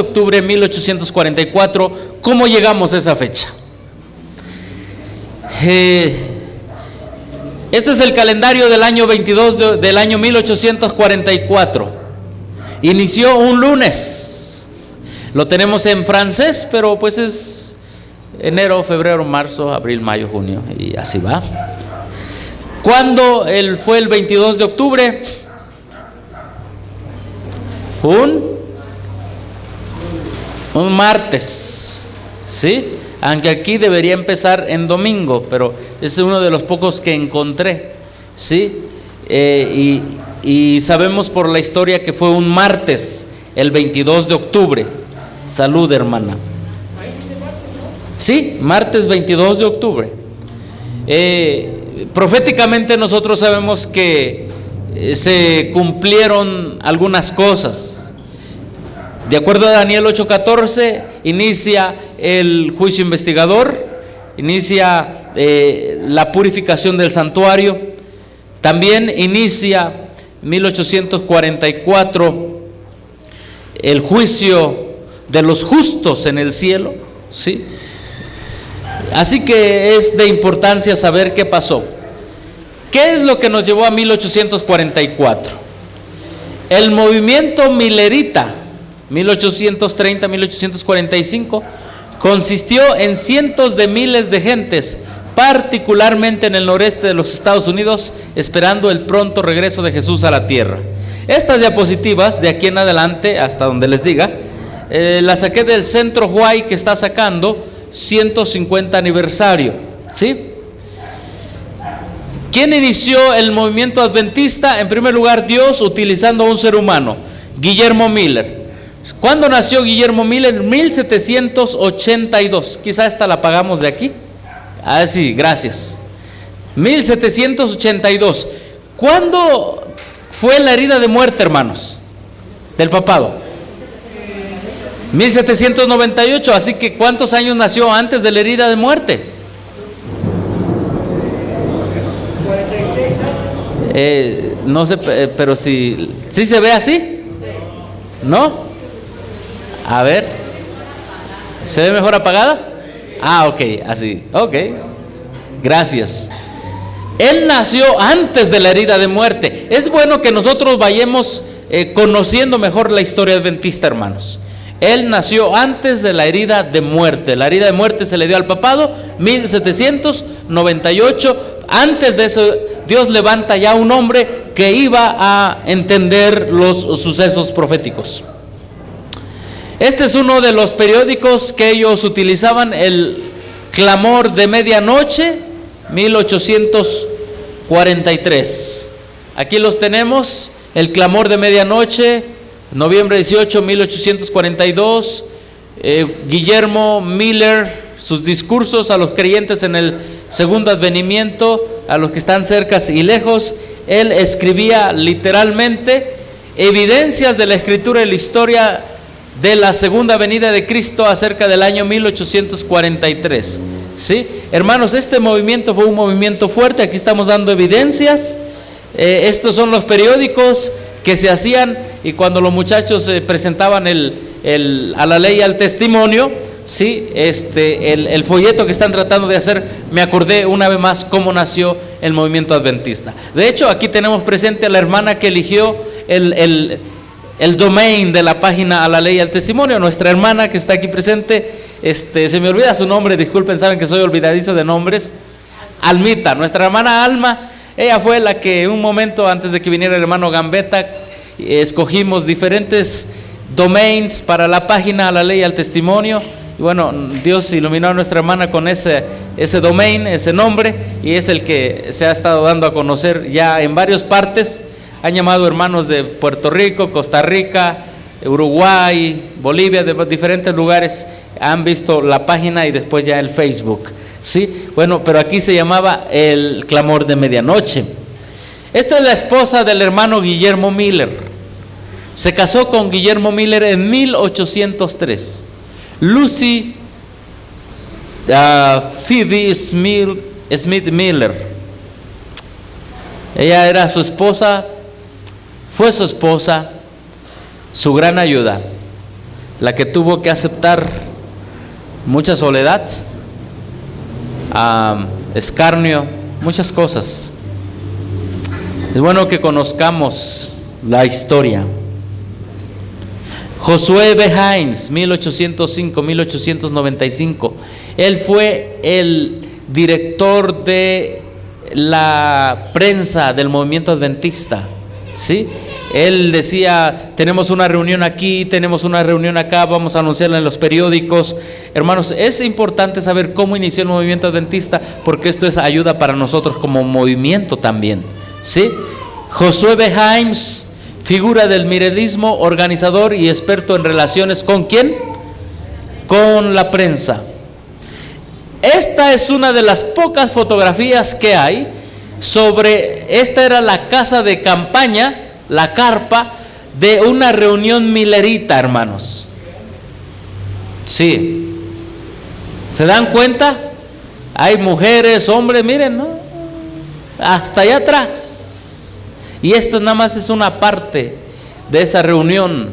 de octubre de 1844. ¿Cómo llegamos a esa fecha? Este es el calendario del año 22 del año 1844. Inició un lunes. Lo tenemos en francés, pero pues es enero, febrero, marzo, abril, mayo, junio, y así va. ¿Cuándo fue el 22 de octubre? Un martes, ¿sí? Aunque aquí debería empezar en domingo, pero es uno de los pocos que encontré, ¿sí? Y sabemos por la historia que fue un martes, el 22 de octubre. Salud, hermana. Sí, martes 22 de octubre. Proféticamente nosotros sabemos que se cumplieron algunas cosas. De acuerdo a Daniel 8:14, inicia el juicio investigador, inicia la purificación del santuario. También inicia 1844 el juicio de los justos en el cielo, ¿sí? Así que es de importancia saber qué pasó. ¿Qué es lo que nos llevó a 1844? El movimiento milerita, 1830-1845, consistió en cientos de miles de gentes, particularmente en el noreste de los Estados Unidos, esperando el pronto regreso de Jesús a la tierra. Estas diapositivas, de aquí en adelante, hasta donde les diga, las saqué del Centro Huay, que está sacando 150 aniversario, ¿sí? ¿Quién inició el movimiento adventista? En primer lugar, Dios, utilizando a un ser humano, Guillermo Miller. ¿Cuándo nació Guillermo Miller? 1782. Quizá esta la pagamos de aquí. Ah, sí, gracias. 1782. ¿Cuándo fue la herida de muerte, hermanos, del papado? 1798. Así que ¿cuántos años nació antes de la herida de muerte? 46 años. No sé, pero si ¿sí se ve así? ¿No? A ver, ¿se ve mejor apagada? Ah, ok, así, ok, gracias. Él nació antes de la herida de muerte. Es bueno que nosotros vayamos conociendo mejor la historia adventista, hermanos. Él nació antes de la herida de muerte. La herida de muerte se le dio al papado 1798. Antes de eso, Dios levanta ya un hombre que iba a entender los sucesos proféticos. Este es uno de los periódicos que ellos utilizaban, el Clamor de Medianoche, 1843. Aquí los tenemos, el Clamor de Medianoche, noviembre 18, 1842. Guillermo Miller, sus discursos a los creyentes en el segundo advenimiento, a los que están cerca y lejos. Él escribía literalmente evidencias de la escritura y la historia de la segunda venida de Cristo acerca del año 1843. ¿Sí? Hermanos, este movimiento fue un movimiento fuerte. Aquí estamos dando evidencias. Estos son los periódicos que se hacían, y cuando los muchachos presentaban a la ley y al testimonio, ¿sí? El folleto que están tratando de hacer, me acordé una vez más cómo nació el movimiento adventista. De hecho, aquí tenemos presente a la hermana que eligió el domain de la página A la Ley y al Testimonio, nuestra hermana que está aquí presente. Se me olvida su nombre, disculpen, saben que soy olvidadizo de nombres. Almita, nuestra hermana Alma. Ella fue la que en un momento antes de que viniera el hermano Gambetta, escogimos diferentes domains para la página A la Ley y al Testimonio. Y bueno, Dios iluminó a nuestra hermana con ese domain, ese nombre, y es el que se ha estado dando a conocer ya en varias partes. Han llamado hermanos de Puerto Rico, Costa Rica, Uruguay, Bolivia, de diferentes lugares, han visto la página y después ya el Facebook, ¿sí? Bueno, pero aquí se llamaba el Clamor de Medianoche. Esta es la esposa del hermano Guillermo Miller. Se casó con Guillermo Miller en 1803. Lucy Phoebe Smith Miller. Ella era su esposa, fue su esposa, su gran ayuda. la que tuvo que aceptar mucha soledad, escarnio, muchas cosas. Es bueno que conozcamos la historia. Josué B. Hines, 1805-1895. Él fue el director de la prensa del movimiento adventista, ¿sí? Él decía, tenemos una reunión aquí, tenemos una reunión acá, vamos a anunciarla en los periódicos. Hermanos, es importante saber cómo inició el movimiento adventista, porque esto es ayuda para nosotros como movimiento también, ¿sí? Josué B. Hines, figura del mirelismo, organizador y experto en relaciones ¿con quién? Con la prensa. Esta es una de las pocas fotografías que hay esta era la casa de campaña, la carpa de una reunión milerita, hermanos. Sí. ¿Se dan cuenta? Hay mujeres, hombres, miren, ¿no? Hasta allá atrás. Y esta nada más es una parte de esa reunión,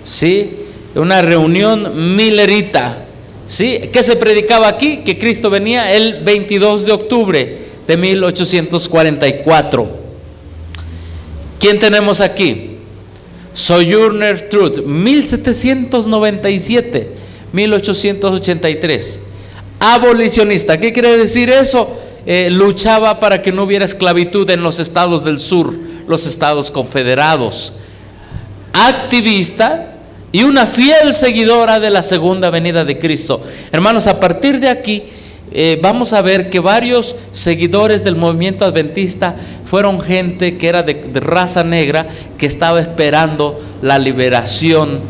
¿sí? Una reunión milerita, ¿sí? ¿Qué se predicaba aquí? Que Cristo venía el 22 de octubre de 1844. ¿Quién tenemos aquí? Sojourner Truth, 1797, 1883. Abolicionista. ¿Qué quiere decir eso? Luchaba para que no hubiera esclavitud en los estados del sur, los estados confederados. Activista y una fiel seguidora de la segunda venida de Cristo. Hermanos, a partir de aquí vamos a ver que varios seguidores del movimiento adventista fueron gente que era de raza negra, que estaba esperando la liberación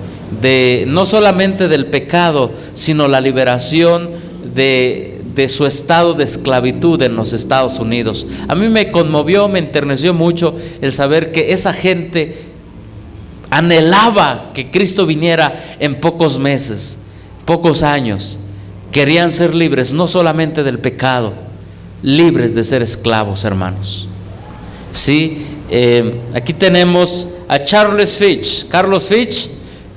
no solamente del pecado, sino la liberación de su estado de esclavitud en los Estados Unidos. A mí me conmovió, me enterneció mucho el saber que esa gente anhelaba que Cristo viniera en pocos meses, pocos años. Querían ser libres, no solamente del pecado, libres de ser esclavos, hermanos. Sí, aquí tenemos a Charles Fitch. Carlos Fitch,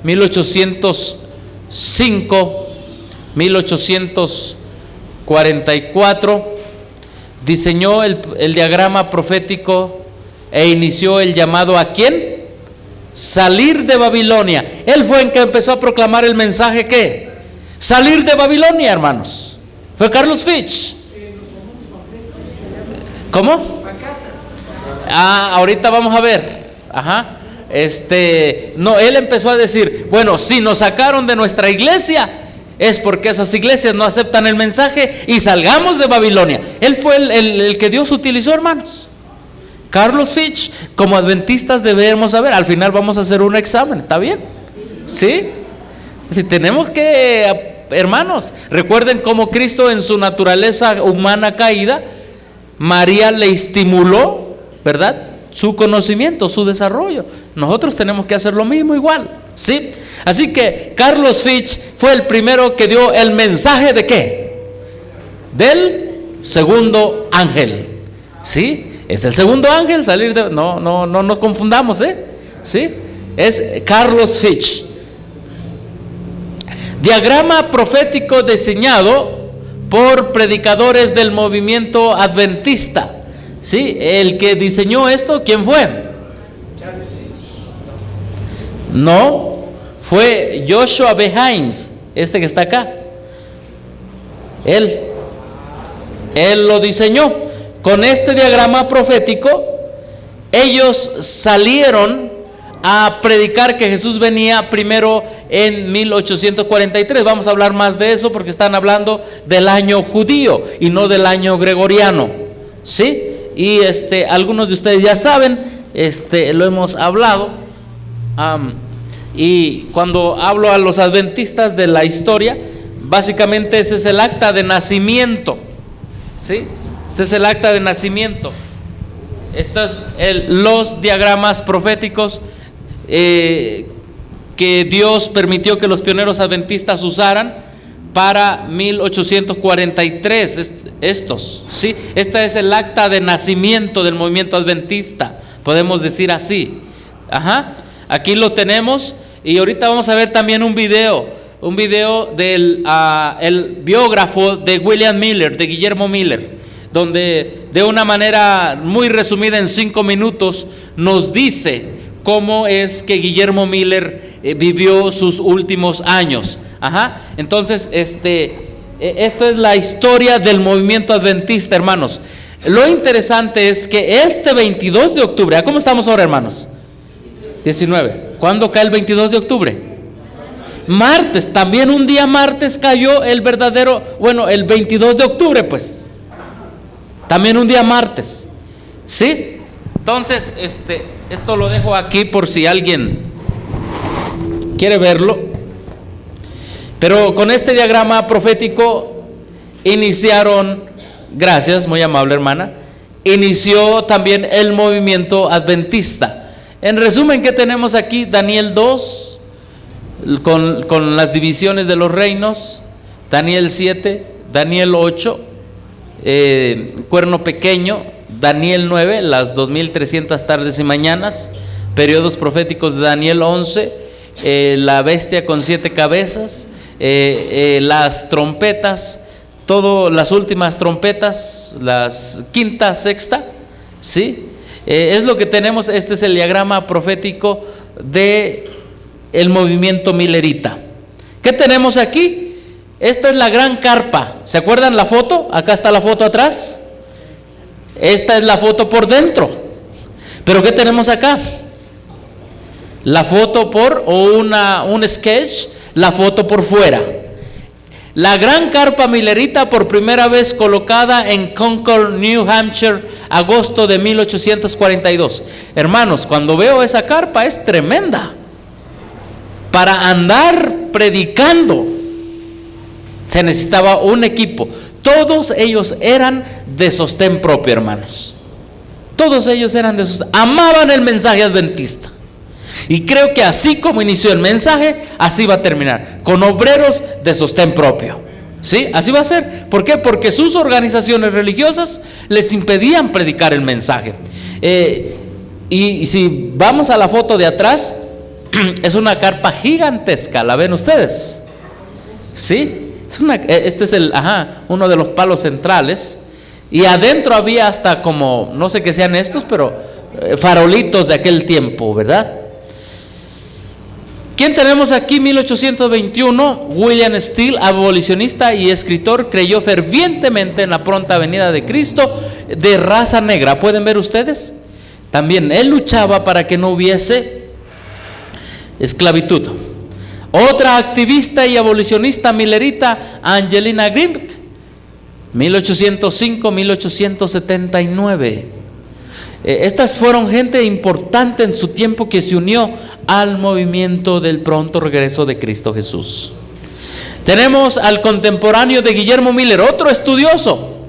1805-1844, diseñó el diagrama profético e inició el llamado ¿a quién? Salir de Babilonia. Él fue el que empezó a proclamar el mensaje ¿qué? Salir de Babilonia, hermanos. Fue Carlos Fitch. ¿Cómo? Ahorita vamos a ver. Ajá. No, él empezó a decir, bueno, si nos sacaron de nuestra iglesia, es porque esas iglesias no aceptan el mensaje y salgamos de Babilonia. Él fue el que Dios utilizó, hermanos. Carlos Fitch. Como adventistas debemos saber, al final vamos a hacer un examen, ¿está bien? ¿Sí? Tenemos que, hermanos, recuerden cómo Cristo en su naturaleza humana caída, María le estimuló, ¿verdad?, su conocimiento, su desarrollo. Nosotros tenemos que hacer lo mismo igual, ¿sí? Así que Carlos Fitch fue el primero que dio el mensaje de ¿qué? Del segundo ángel, ¿sí? Es el segundo ángel, salir de... No nos confundamos, ¿sí? Es Carlos Fitch. Diagrama profético diseñado por predicadores del movimiento adventista, ¿sí? El que diseñó esto, ¿quién fue? No, fue Joshua B. Hines, que está acá. Él lo diseñó. Con este diagrama profético, ellos salieron a predicar que Jesús venía primero en 1843. Vamos a hablar más de eso porque están hablando del año judío y no del año gregoriano, ¿sí? Y algunos de ustedes ya saben, lo hemos hablado. Y cuando hablo a los adventistas de la historia, básicamente ese es el acta de nacimiento, ¿sí? Este es el acta de nacimiento. Estos los diagramas proféticos que Dios permitió que los pioneros adventistas usaran para 1843. Estos, ¿sí? Esta es el acta de nacimiento del movimiento adventista, podemos decir así. Ajá. Aquí lo tenemos. Y ahorita vamos a ver también un video del el biógrafo de William Miller, de Guillermo Miller, donde de una manera muy resumida en 5 minutos nos dice cómo es que Guillermo Miller vivió sus últimos años. Entonces, esto es la historia del movimiento adventista, hermanos. Lo interesante es que este 22 de octubre, ¿cómo estamos ahora, hermanos? 19. ¿Cuándo cae el 22 de octubre? Martes. También un día martes cayó el 22 de octubre, pues. También un día martes. ¿Sí? Entonces, esto lo dejo aquí por si alguien quiere verlo. Pero con este diagrama profético iniciaron, gracias, muy amable hermana, inició también el movimiento adventista. En resumen, ¿qué tenemos aquí? Daniel 2, con las divisiones de los reinos, Daniel 7, Daniel 8, cuerno pequeño, Daniel 9, las 2300 tardes y mañanas, periodos proféticos de Daniel 11, la bestia con 7 cabezas, las trompetas, las últimas trompetas, las quinta, sexta, ¿sí? Es lo que tenemos. Este es el diagrama profético de el movimiento millerita. ¿Qué tenemos aquí? Esta es la gran carpa. ¿Se acuerdan la foto? Acá está la foto atrás. Esta es la foto por dentro. Pero ¿qué tenemos acá? La foto un sketch, la foto por fuera. La gran carpa millerita, por primera vez colocada en Concord, New Hampshire, agosto de 1842. Hermanos, cuando veo esa carpa es tremenda. Para andar predicando se necesitaba un equipo. Todos ellos eran de sostén propio, hermanos. Todos ellos eran de sostén. Amaban el mensaje adventista. Y creo que así como inició el mensaje, así va a terminar, con obreros de sostén propio. ¿Sí? Así va a ser. ¿Por qué? Porque sus organizaciones religiosas les impedían predicar el mensaje. Y si vamos a la foto de atrás, es una carpa gigantesca. ¿La ven ustedes? ¿Sí? Este es uno de los palos centrales. Y adentro había hasta como, no sé qué sean estos, pero farolitos de aquel tiempo, ¿verdad? ¿Quién tenemos aquí? 1821, William Steele, abolicionista y escritor, creyó fervientemente en la pronta venida de Cristo, de raza negra. ¿Pueden ver ustedes? También él luchaba para que no hubiese esclavitud. Otra activista y abolicionista millerita, Angelina Grimke, 1805-1879. Estas fueron gente importante en su tiempo que se unió al movimiento del pronto regreso de Cristo Jesús. Tenemos al contemporáneo de Guillermo Miller, otro estudioso,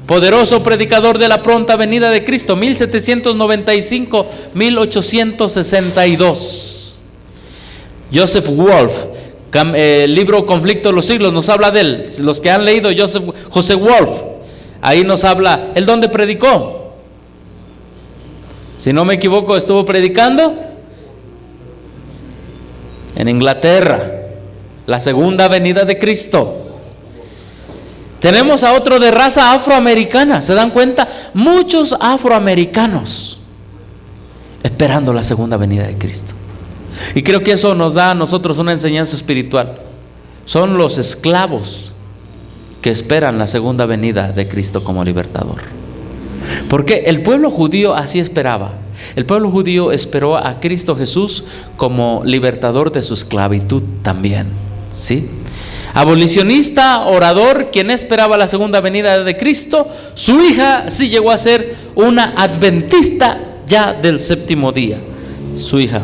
poderoso predicador de la pronta venida de Cristo, 1795-1862. Joseph Wolf, el libro Conflicto de los Siglos nos habla de él. Los que han leído José Wolf, ahí nos habla, ¿él dónde predicó? Si no me equivoco, estuvo predicando en Inglaterra, la segunda venida de Cristo. Tenemos a otro de raza afroamericana. ¿Se dan cuenta? Muchos afroamericanos esperando la segunda venida de Cristo. Y creo que eso nos da a nosotros una enseñanza espiritual. Son los esclavos que esperan la segunda venida de Cristo como libertador. Porque el pueblo judío así esperaba. El pueblo judío esperó a Cristo Jesús como libertador de su esclavitud también, ¿sí? Abolicionista, orador, quien esperaba la segunda venida de Cristo. Su hija sí llegó a ser una adventista ya del séptimo día, su hija.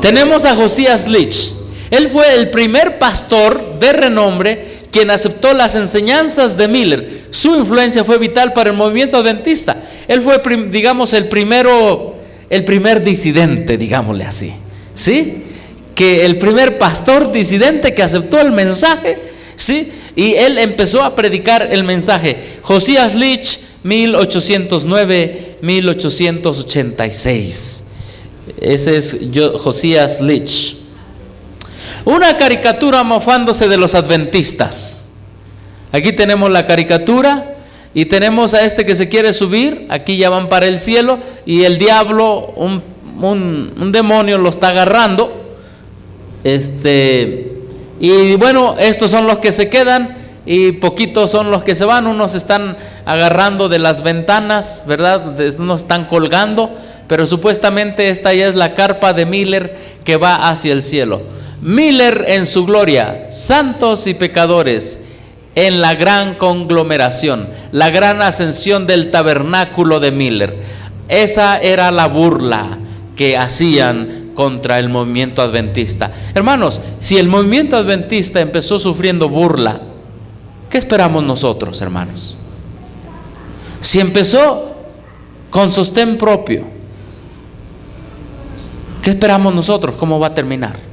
Tenemos a Josias Leach. Él fue el primer pastor de renombre quien aceptó las enseñanzas de Miller. Su influencia fue vital para el movimiento adventista. Él fue, digamos, el primer disidente, digámosle así, ¿sí? Que el primer pastor disidente que aceptó el mensaje, ¿sí? Y él empezó a predicar el mensaje. Josias Leach, 1809-1886. Ese es Josías Leach. Una caricatura mofándose de los adventistas. Aquí tenemos la caricatura y tenemos a este que se quiere subir. Aquí ya van para el cielo y el diablo, un demonio lo está agarrando. Y bueno, estos son los que se quedan y poquitos son los que se van. Unos están agarrando de las ventanas, ¿verdad? Unos están colgando, pero supuestamente esta ya es la carpa de Miller que va hacia el cielo. Miller en su gloria, santos y pecadores en la gran conglomeración, la gran ascensión del tabernáculo de Miller. Esa era la burla que hacían contra el movimiento adventista. Hermanos, si el movimiento adventista empezó sufriendo burla, ¿qué esperamos nosotros, hermanos? Si empezó con sostén propio, ¿qué esperamos nosotros? ¿Cómo va a terminar?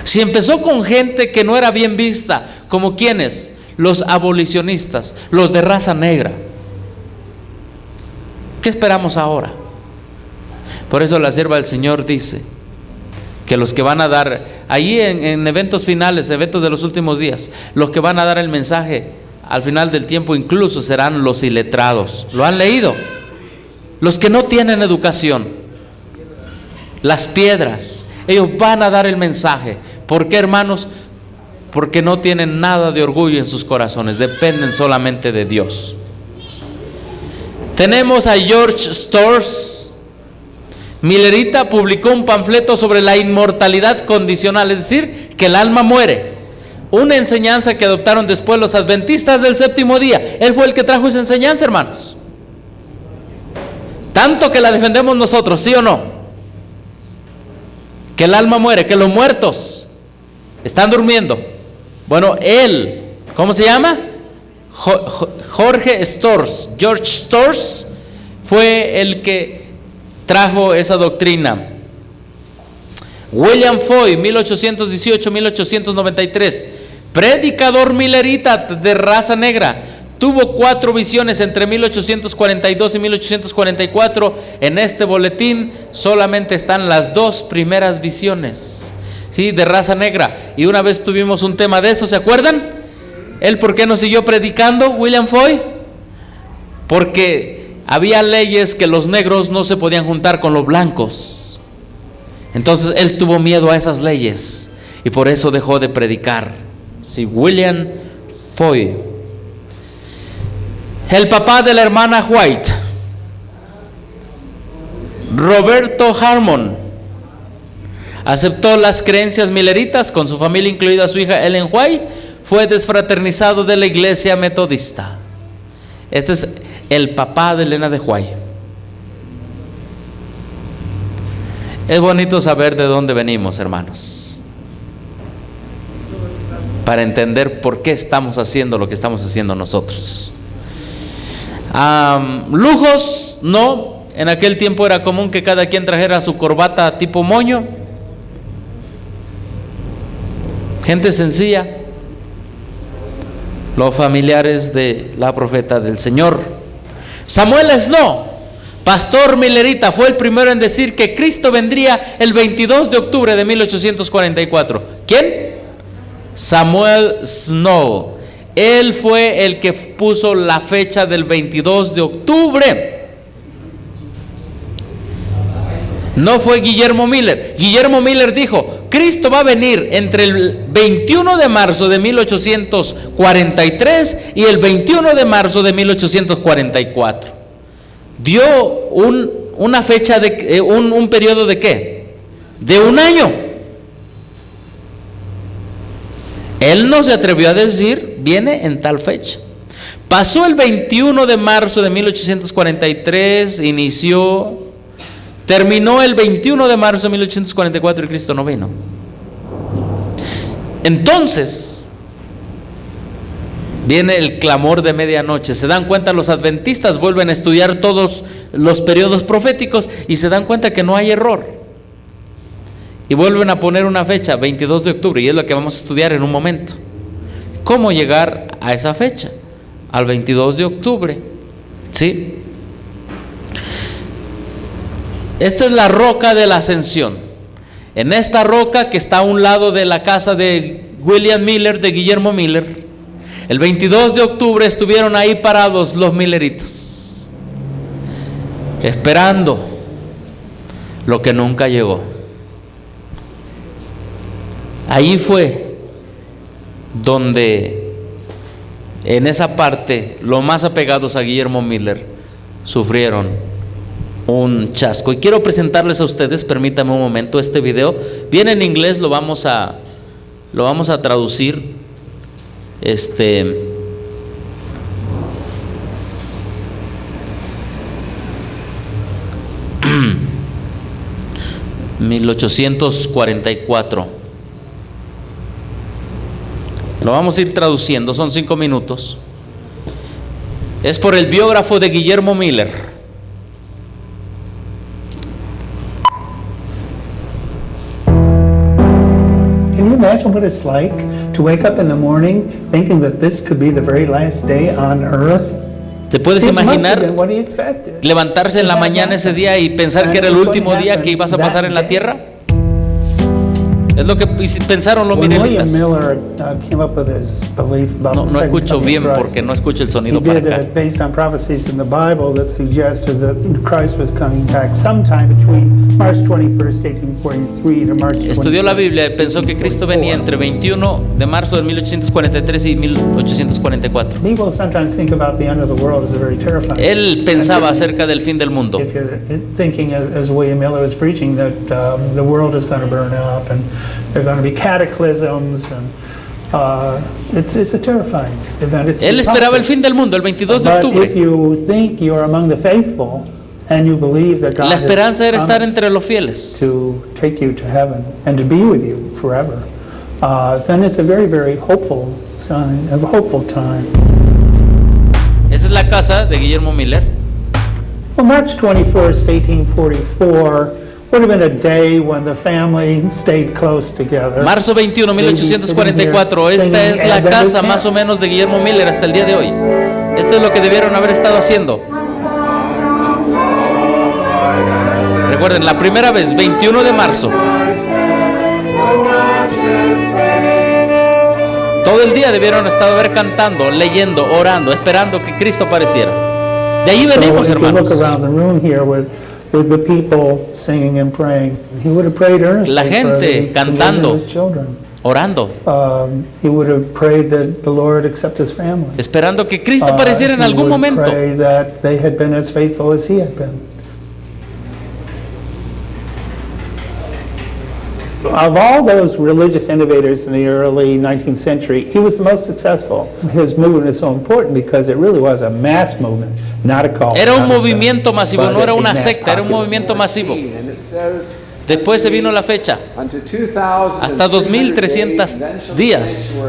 Si empezó con gente que no era bien vista, como quienes, los abolicionistas, los de raza negra, ¿qué esperamos ahora? Por eso la sierva del Señor dice que los que van a dar, allí en eventos finales, eventos de los últimos días, los que van a dar el mensaje al final del tiempo incluso serán los iletrados. ¿Lo han leído? Los que no tienen educación, las piedras, ellos van a dar el mensaje. ¿Por qué, hermanos? Porque no tienen nada de orgullo en sus corazones, dependen solamente de Dios. Tenemos a George Storrs. Millerita publicó un panfleto sobre la inmortalidad condicional, es decir, que el alma muere. Una enseñanza que adoptaron después los adventistas del séptimo día. Él fue el que trajo esa enseñanza, hermanos. Tanto que la defendemos nosotros, ¿sí o no? Que el alma muere, que los muertos están durmiendo. Bueno, él, ¿cómo se llama? George Storrs fue el que trajo esa doctrina. William Foy, 1818-1893, predicador millerita de raza negra, tuvo 4 visiones entre 1842 y 1844. En este boletín solamente están las 2 primeras visiones, ¿sí? De raza negra. Y una vez tuvimos un tema de eso, ¿se acuerdan? ¿Él por qué no siguió predicando, William Foy? Porque había leyes que los negros no se podían juntar con los blancos. Entonces él tuvo miedo a esas leyes y por eso dejó de predicar. Sí, William Foy. El papá de la hermana White, Roberto Harmon, aceptó las creencias milleritas con su familia, incluida su hija Ellen White. Fue desfraternizado de la iglesia metodista. Este es el papá de Elena de White. Es bonito saber de dónde venimos, hermanos, para entender por qué estamos haciendo lo que estamos haciendo nosotros. Lujos, no. En aquel tiempo era común que cada quien trajera su corbata tipo moño. Gente sencilla. Los familiares de la profeta del Señor. Samuel Snow, pastor millerita, fue el primero en decir que Cristo vendría el 22 de octubre de 1844. ¿Quién? Samuel Snow. Él fue el que puso la fecha del 22 de octubre. No fue Guillermo Miller. Guillermo Miller dijo: Cristo va a venir entre el 21 de marzo de 1843 y el 21 de marzo de 1844. Dio una fecha de un periodo de ¿qué? De un año. Él no se atrevió a decir viene en tal fecha. Pasó el 21 de marzo de 1843, terminó el 21 de marzo de 1844 y Cristo no vino. Entonces viene el clamor de medianoche. Se dan cuenta, los adventistas vuelven a estudiar todos los periodos proféticos y se dan cuenta que no hay error. Y vuelven a poner una fecha, 22 de octubre, y es lo que vamos a estudiar en un momento. ¿Cómo llegar a esa fecha? Al 22 de octubre. ¿Sí? Esta es la roca de la ascensión. En esta roca que está a un lado de la casa de William Miller, de Guillermo Miller, el 22 de octubre estuvieron ahí parados los Milleritas, esperando lo que nunca llegó. Ahí fue donde, en esa parte, los más apegados a Guillermo Miller sufrieron un chasco. Y quiero presentarles a ustedes, permítame un momento, este video viene en inglés, lo vamos a traducir. 1844. Lo vamos a ir traduciendo, son 5 minutos. Es por el biógrafo de Guillermo Miller. Can you imagine what it's like to wake up in the morning thinking that this could be the very last day on earth? ¿Te puedes It must have imaginar been what he expected. levantarse en la mañana ese día y pensar que era el último día que ibas a pasar en la tierra? Es lo que pensaron los When William Milleritas. Miller came up with his belief about No the second escucho coming bien of Christ, porque no escucho el he sonido para did acá. it based on prophecies in the Bible that suggested that Christ was coming back sometime between March 21st, 1843 to March 21st. Estudió la Biblia y pensó que Cristo venía entre 21 de marzo de 1843 y 1844. People sometimes think about the end of the world as a very terrifying. Él pensaba acerca del fin del mundo. If you're thinking, as William Miller was preaching, that the world is going to burn up and there are going to be cataclysms, and it's a terrifying event. It's Él esperaba el fin del mundo el 22 de But if octubre. you think you're among the faithful and you believe that God La has esperanza era estar promised entre los fieles. to take you to heaven and to be with you forever, then it's a very, very hopeful sign, a hopeful time. Esa es la casa de Guillermo Miller. Well, March 21st, 1844 would have been a day when the family stayed close together. Marzo 21, 1844. Esta es la casa más o menos de Guillermo Miller hasta el día de hoy. Esto es lo que debieron haber estado haciendo. Recuerden, la primera vez, 21 de marzo. Todo el día debieron haber cantando, leyendo, orando, esperando que Cristo apareciera. De ahí venimos, So if you hermanos. look around the room here with the people singing and praying, he would have prayed earnestly La for gente the cantando. of his children. Orando, He would have prayed that the Lord accept his family. esperando que Cristo apareciera en He algún would momento. pray that they had been as faithful as he had been. Of all those religious innovators in the early 19th century, he was the most successful. His movement is so important because it really was a mass movement, not a cult. Era un not a movimiento sect, masivo, but no era a una mass secta, era un popular movimiento masivo. And it says, Después se vino la fecha, hasta 2300 días,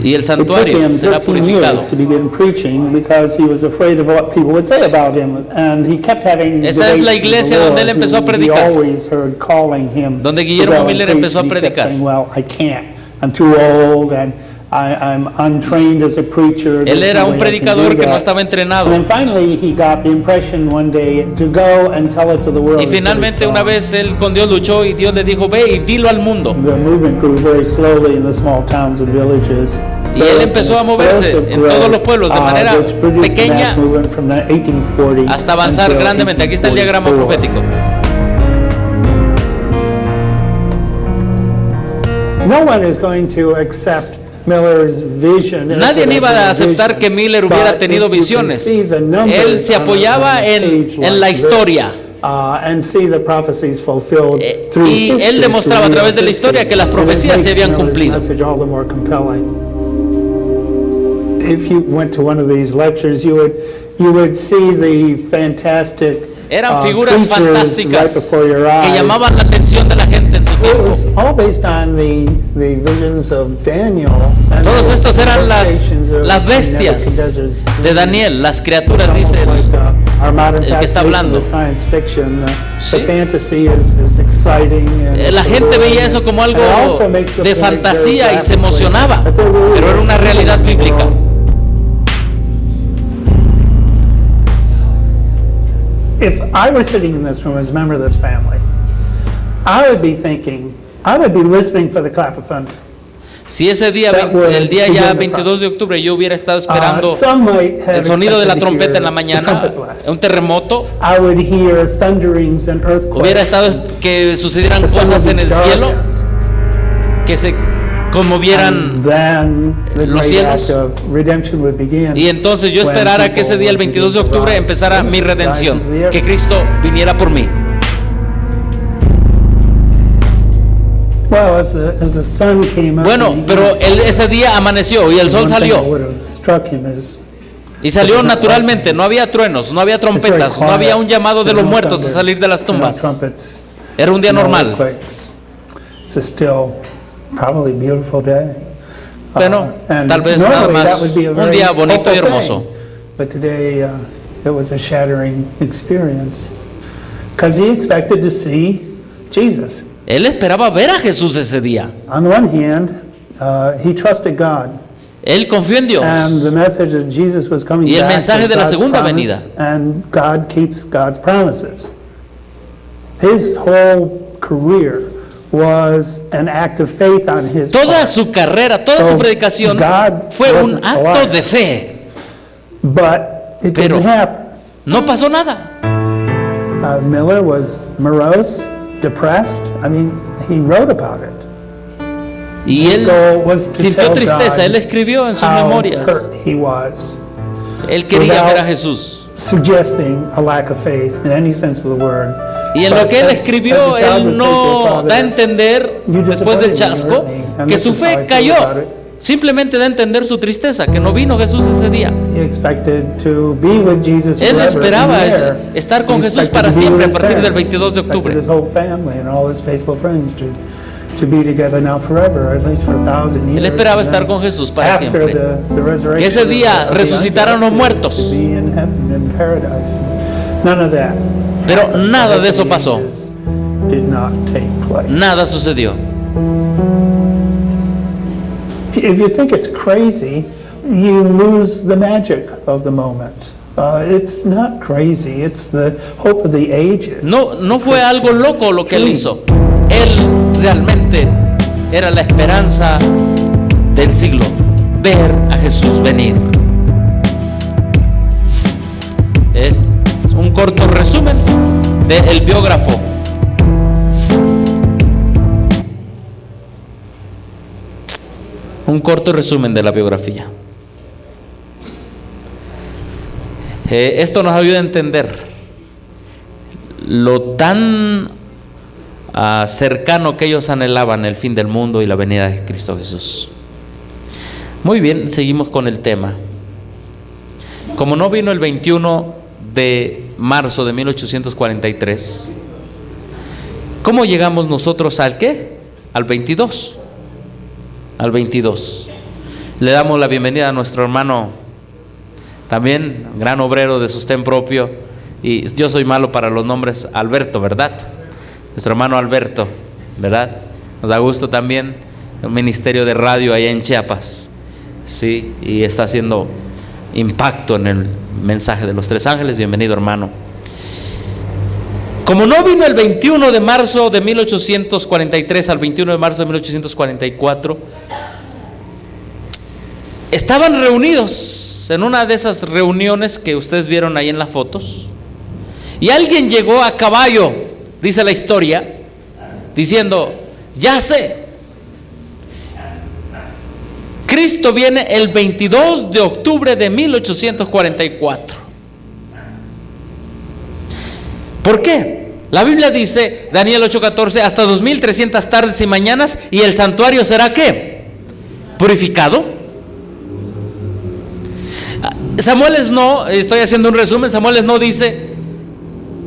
y el It took santuario him será 13 purificado. years to begin preaching because he was afraid of what people would say about him, and he kept having Esa es la debates with the iglesia donde él Lord, empezó a who predicar. He always heard calling him Donde to Guillermo go and Miller preach, empezó a and he kept predicar. saying, well, I can't, I'm too old, and I'm untrained as a preacher. Él There's era no un way I can predicador do que no that." estaba entrenado. And then finally he got the impression one day to go and tell it to the world. Y finalmente una vez él con Dios luchó y Dios le dijo, ve y dilo al mundo. The movement grew very slowly in the small towns and villages. Y él empezó a moverse en todos los pueblos de manera pequeña hasta avanzar grandemente. Aquí está el diagrama profético. No one is going to accept Miller's vision. Nadie iba a aceptar que Miller hubiera tenido visiones. Él se apoyaba en la historia. Y él demostraba a través de la historia que las profecías se habían cumplido. If you went to one of these lectures, you would see the fantastic Eran figuras creatures right fantásticas before your que eyes. llamaban la atención de la gente en su It tiempo. was all based on the visions of Daniel. and Todos the estos eran las interpretations of bestias Nebuchadnezzar's de dreams. Daniel, las criaturas, dice Like, él. our modern el que está fascination hablando. with science fiction, Sí. the fantasy is exciting. And La gente veía eso como algo and it also makes the de point very fantasía y se graphically emocionaba, that there really pero era is una realidad something in the bíblica. world. if I were sitting in this room as a member of this family, I would be thinking, I would be listening for the clap of thunder. Si ese día, el día ya 22 de octubre, yo hubiera estado esperando Some might have el sonido de la expected to trompeta hear en la the mañana, trumpet blast. un terremoto, I would hear thunderings and earthquakes. hubiera estado que sucedieran The sun cosas would en be el cielo, darkened. que se conmovieran And then the los great cielos. act of redemption would begin. y entonces yo when esperara que people ese día, el would 22 de begin to octubre, rise. empezara mi Rise redención, into the earth. que Cristo viniera por mí. Well, as the sun came up Bueno, in the pero east, ese día amaneció y el sol one thing that salió. would have struck him is Y salió naturalmente, no había truenos, no había it's very trompetas, no quiet. había un llamado de There los are no muertos a thunder, salir de las there are no tumbas. trumpets, Era un día no normal. earthquakes. It's a still, probably beautiful day. Bueno, And tal vez nada normally más that would be a un very día bonito y hopeful hermoso. thing. But today, it was a shattering experience. Because he expected to see Jesus. Él esperaba ver a Jesús ese día. On the one hand, he trusted God. Él confió en Dios. And the message that Jesus was coming Y el back mensaje was de la God's segunda promise, venida. And God keeps God's promises. His whole career was an act of faith on his Toda part. su carrera, toda su So, predicación God fue un wasn't acto alive. de fe. But it Pero- didn't happen. No pasó nada. Miller was morose, depressed. I mean, he wrote about it. Y His él goal was to sintió tell tristeza. God Él escribió en sus how memorias. hurt he was, Él quería without ver a Jesús. suggesting a lack of faith in any sense of the word. Y en lo But que él as- escribió, as a child él would say to a no father, da a entender, "You después del disappointed me, you chasco, hurt me, and que this su is how I fe feel cayó. about it." Simplemente da a entender su tristeza, que no vino Jesús ese día. He expected to be with Jesus Él forever esperaba and there. estar con He Jesús expected para to be siempre with a his partir del parents. 22 de He expected octubre. his whole family and all his faithful friends to be together now forever, at least for 1,000 years. Él esperaba And estar then con Jesús para after siempre. the resurrection Que ese día of the resucitaran los unjust, muertos. to be in heaven, in paradise. None of that. Pero nada de eso The pasó. ages Did not take place. Nada sucedió. If you think it's crazy, you lose the magic of the moment. It's not crazy, it's the hope of the ages. No fue algo loco lo que él hizo. Él realmente era la esperanza del siglo, ver a Jesús venir. Es un corto resumen del biógrafo. Un corto resumen de la biografía. Esto nos ayuda a entender lo tan cercano que ellos anhelaban el fin del mundo y la venida de Cristo Jesús. Muy bien, seguimos con el tema. Como no vino el 21 de marzo de 1843, ¿cómo llegamos nosotros al qué? Al 22. Al 22. Le damos la bienvenida a nuestro hermano, también gran obrero de sostén propio, y yo soy malo para los nombres, Alberto, ¿verdad? Nuestro hermano Alberto, ¿verdad? Nos da gusto también, un ministerio de radio allá en Chiapas, sí, y está haciendo impacto en el mensaje de los tres ángeles. Bienvenido, hermano. Como no vino el 21 de marzo de 1843 al 21 de marzo de 1844, estaban reunidos en una de esas reuniones que ustedes vieron ahí en las fotos, y alguien llegó a caballo, dice la historia, diciendo: ya sé, Cristo viene el 22 de octubre de 1844. ¿Por qué? La Biblia dice, Daniel 8:14, hasta 2300 tardes y mañanas, y el santuario será ¿qué? Purificado. Samuel no, estoy haciendo un resumen, Samuel no dice,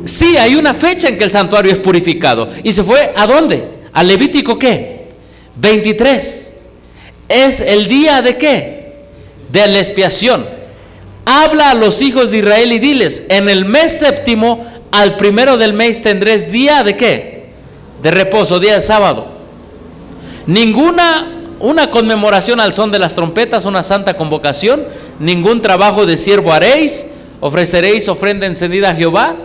sí, hay una fecha en que el santuario es purificado. Y se fue ¿a dónde? A Levítico ¿qué? 23. Es el día de ¿qué? De la expiación. Habla a los hijos de Israel y diles: en el mes séptimo, al primero del mes tendréis día de ¿qué? De reposo, día de sábado. Una conmemoración al son de las trompetas, una santa convocación. Ningún trabajo de siervo haréis. Ofreceréis ofrenda encendida a Jehová.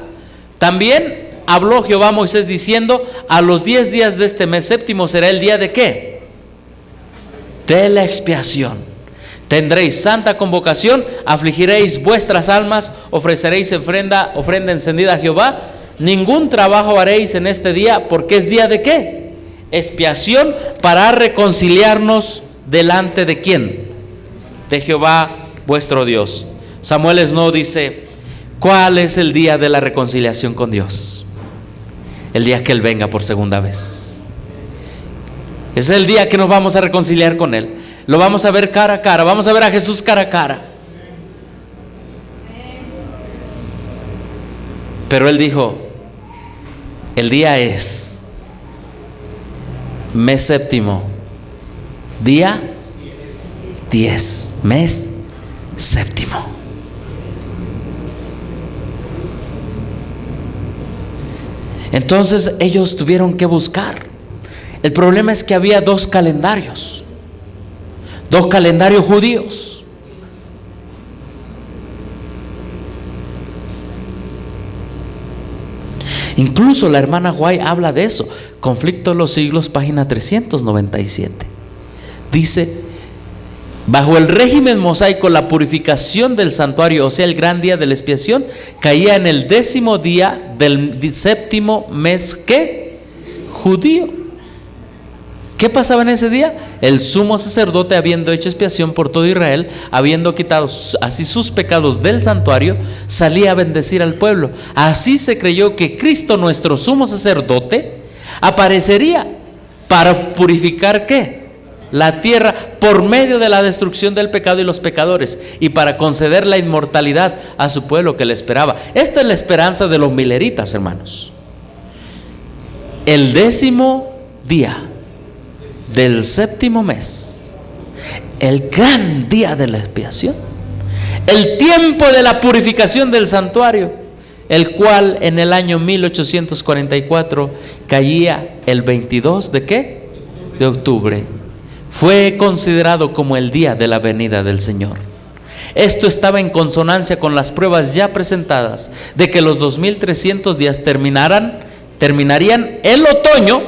También habló Jehová a Moisés diciendo: a los 10 días de este mes séptimo será el día de ¿qué? De la expiación. Tendréis santa convocación, afligiréis vuestras almas, ofreceréis ofrenda encendida a Jehová. Ningún trabajo haréis en este día, porque es día de ¿qué? Expiación, para reconciliarnos delante de ¿quién? De Jehová vuestro Dios. Samuel Snow dice: ¿cuál es el día de la reconciliación con Dios? El día que Él venga por segunda vez. Es el día que nos vamos a reconciliar con Él. Lo vamos a ver cara a cara. Vamos a ver a Jesús cara a cara. Pero Él dijo: el día es mes séptimo, día 10, mes séptimo. Entonces ellos tuvieron que buscar. El problema es que había dos calendarios judíos. Incluso la hermana White habla de eso. Conflicto de los siglos, página 397. Dice: bajo el régimen mosaico, la purificación del santuario, o sea, el gran día de la expiación, caía en el 10º día del séptimo mes, ¿qué? Judío. ¿Qué pasaba en ese día? El sumo sacerdote, habiendo hecho expiación por todo Israel, habiendo quitado así sus pecados del santuario, salía a bendecir al pueblo. Así se creyó que Cristo, nuestro sumo sacerdote, aparecería para purificar ¿qué? La tierra por medio de la destrucción del pecado y los pecadores, y para conceder la inmortalidad a su pueblo que le esperaba. Esta es la esperanza de los mileritas, hermanos. El 10º día del séptimo mes, el gran día de la expiación, el tiempo de la purificación del santuario, el cual en el año 1844 caía el 22 de ¿qué? De octubre. Fue considerado como el día de la venida del Señor. Esto estaba en consonancia con las pruebas ya presentadas de que los 2300 días terminarían el otoño,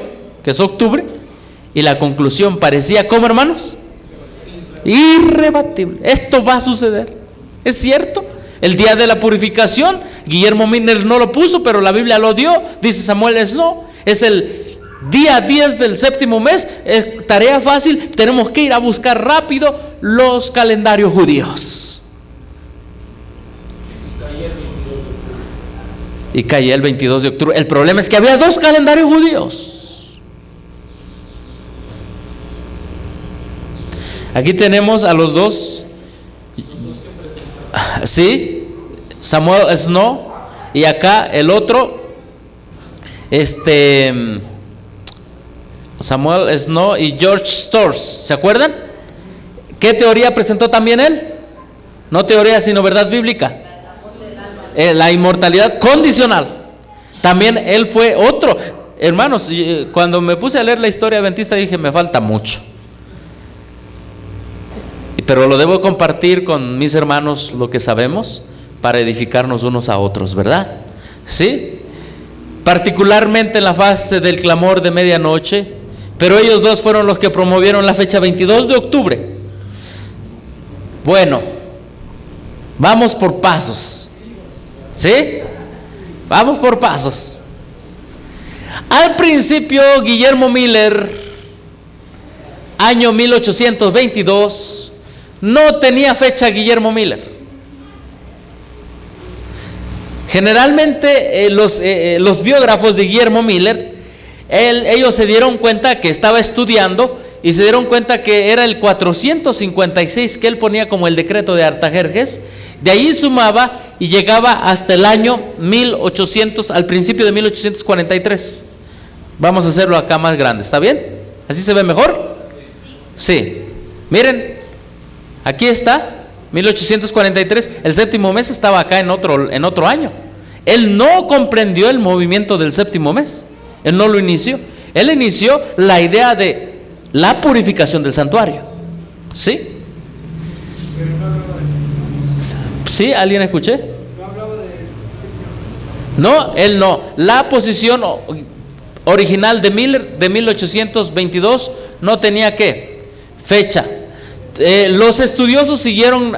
que es octubre, y la conclusión parecía, ¿cómo, hermanos? Irrebatible. Esto va a suceder. ¿Es cierto? El día de la purificación, Guillermo Miller no lo puso, pero la Biblia lo dio. Dice Samuel Snow, es el día 10 del séptimo mes. Es tarea fácil. Tenemos que ir a buscar rápido los calendarios judíos. Y caía el 22 de octubre. El problema es que había dos calendarios judíos. Aquí tenemos a los dos. Sí, Samuel Snow, y acá el otro, Samuel Snow y George Storrs. ¿Se acuerdan? ¿Qué teoría presentó también él? No teoría, sino verdad bíblica. La inmortalidad condicional. También él fue otro. Hermanos, cuando me puse a leer la historia adventista dije, me falta mucho. Pero lo debo compartir con mis hermanos lo que sabemos para edificarnos unos a otros, ¿verdad? ¿Sí? Particularmente en la fase del clamor de medianoche, pero ellos dos fueron los que promovieron la fecha 22 de octubre. Bueno, vamos por pasos. ¿Sí? Vamos por pasos. Al principio, Guillermo Miller, año 1822, no tenía fecha Guillermo Miller. Generalmente los biógrafos de Guillermo Miller, ellos se dieron cuenta que estaba estudiando y se dieron cuenta que era el 456 que él ponía como el decreto de Artajerjes. De ahí sumaba y llegaba hasta el año 1800, al principio de 1843. Vamos a hacerlo acá más grande, ¿está bien? ¿Así se ve mejor? Sí. Miren. Aquí está, 1843, el séptimo mes estaba acá en otro año. Él no comprendió el movimiento del séptimo mes, él no lo inició. Él inició la idea de la purificación del santuario. ¿Sí? ¿Sí? ¿Alguien escuché? No, él no. La posición original de Miller de 1822 no tenía ¿qué? Fecha. Los estudiosos siguieron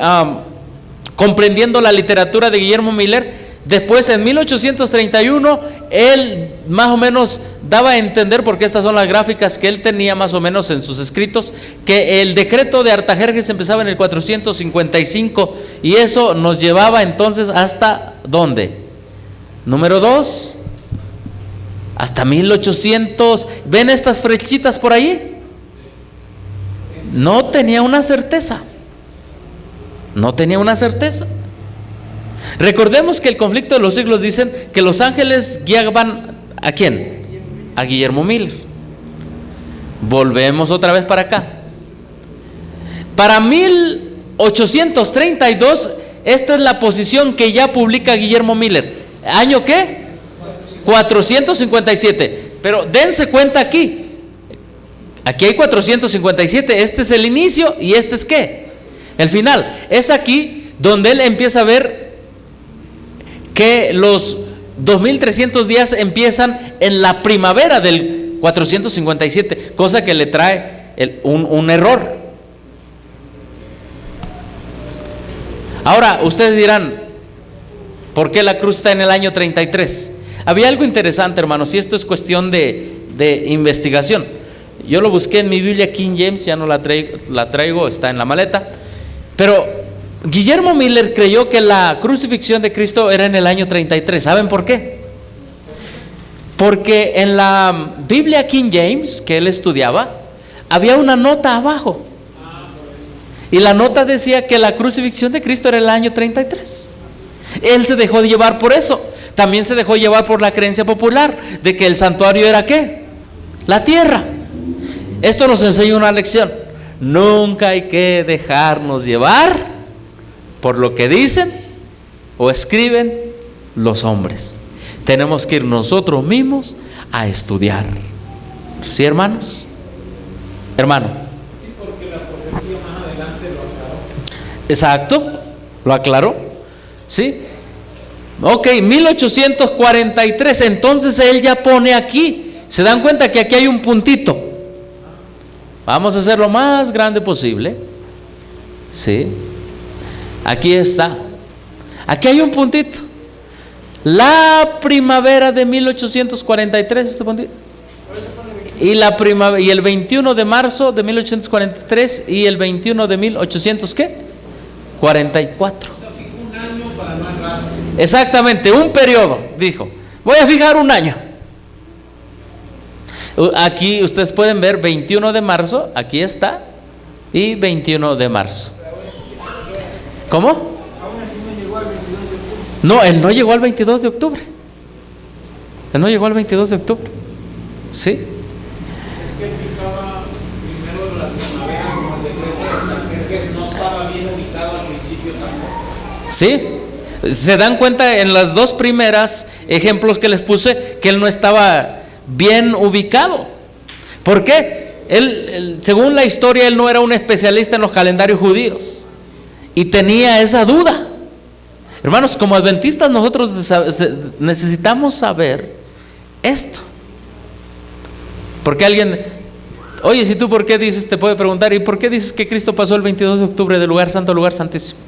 comprendiendo la literatura de Guillermo Miller. Después, en 1831, él más o menos daba a entender, porque estas son las gráficas que él tenía más o menos en sus escritos, que el decreto de Artajerjes empezaba en el 455, y eso nos llevaba entonces hasta ¿dónde? Número 2, hasta 1800. ¿Ven estas flechitas por ahí? No tenía una certeza. No tenía una certeza. Recordemos que el conflicto de los siglos dicen que los ángeles guiaban ¿a quién? A Guillermo Miller. Volvemos otra vez para acá. Para 1832, esta es la posición que ya publica Guillermo Miller. ¿Año qué? 457. Pero dense cuenta aquí. Aquí hay 457. Este es el inicio y este es ¿qué? El final. Es aquí donde él empieza a ver que los 2300 días empiezan en la primavera del 457, cosa que le trae un error. Ahora, ustedes dirán, ¿por qué la cruz está en el año 33? Había algo interesante, hermanos, y esto es cuestión de investigación. Yo lo busqué en mi Biblia King James, ya no la traigo, está en la maleta, pero Guillermo Miller creyó que la crucifixión de Cristo era en el año 33. ¿Saben por qué? Porque en la Biblia King James que él estudiaba, había una nota abajo, y la nota decía que la crucifixión de Cristo era el año 33. Él se dejó llevar por eso. También se dejó llevar por la creencia popular de que el santuario era ¿qué? La tierra. Esto nos enseña una lección: nunca hay que dejarnos llevar por lo que dicen o escriben los hombres. Tenemos que ir nosotros mismos a estudiar. ¿Sí, hermanos? Hermano. Sí, porque la profecía más adelante lo aclaró. Exacto, lo aclaró. ¿Sí? Ok, 1843. Entonces él ya pone aquí. ¿Se dan cuenta que aquí hay un puntito? Vamos a hacer lo más grande posible. ¿Sí? Aquí está. Aquí hay un puntito. La primavera de 1843, este puntito. Y y el 21 de marzo de 1843 y el 21 de 1800 ¿qué? 44. O sea, fijó un año para no errar. Exactamente, un periodo, dijo. Voy a fijar un año. Aquí ustedes pueden ver 21 de marzo, aquí está, y 21 de marzo. ¿Cómo? Aún así no llegó al 22 de octubre. No, él no llegó al 22 de octubre. Él no llegó al 22 de octubre. Sí. Es que él fijaba primero la primavera como el decreto de Artajerjes no estaba bien ubicado al principio tampoco. Sí. Se dan cuenta en las dos primeras ejemplos que les puse que él no estaba bien ubicado. ¿Por qué? Él, según la historia, él no era un especialista en los calendarios judíos y tenía esa duda. Hermanos, como adventistas nosotros necesitamos saber esto. Porque alguien, oye, si tú por qué dices, te puede preguntar, ¿y por qué dices que Cristo pasó el 22 de octubre del lugar santo al lugar santísimo?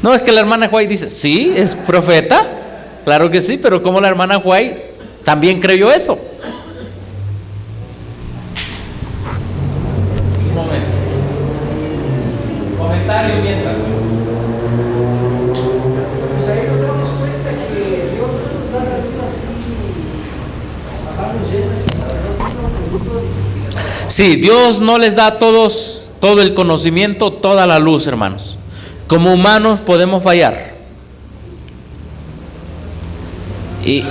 No, es que la hermana White dice, sí, es profeta, claro que sí, pero como la hermana White también creyó eso. Un momento. Comentario mientras. Pues ahí nos damos cuenta que Dios no nos da la vida así, a manos llenas, sino haciendo producto de investigación. Sí, Dios no les da a todos todo el conocimiento, toda la luz, hermanos. Como humanos podemos fallar. Y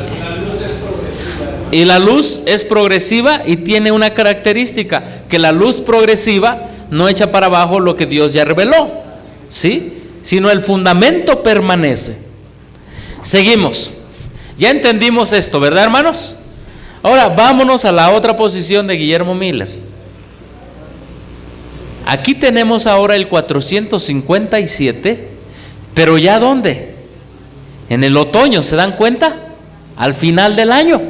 la luz es progresiva y tiene una característica, que la luz progresiva no echa para abajo lo que Dios ya reveló, ¿sí? Sino el fundamento permanece. Seguimos. Ya entendimos esto, ¿verdad, hermanos? Ahora vámonos a la otra posición de Guillermo Miller. Aquí tenemos ahora el 457, pero ¿ya dónde? En el otoño, ¿se dan cuenta? Al final del año.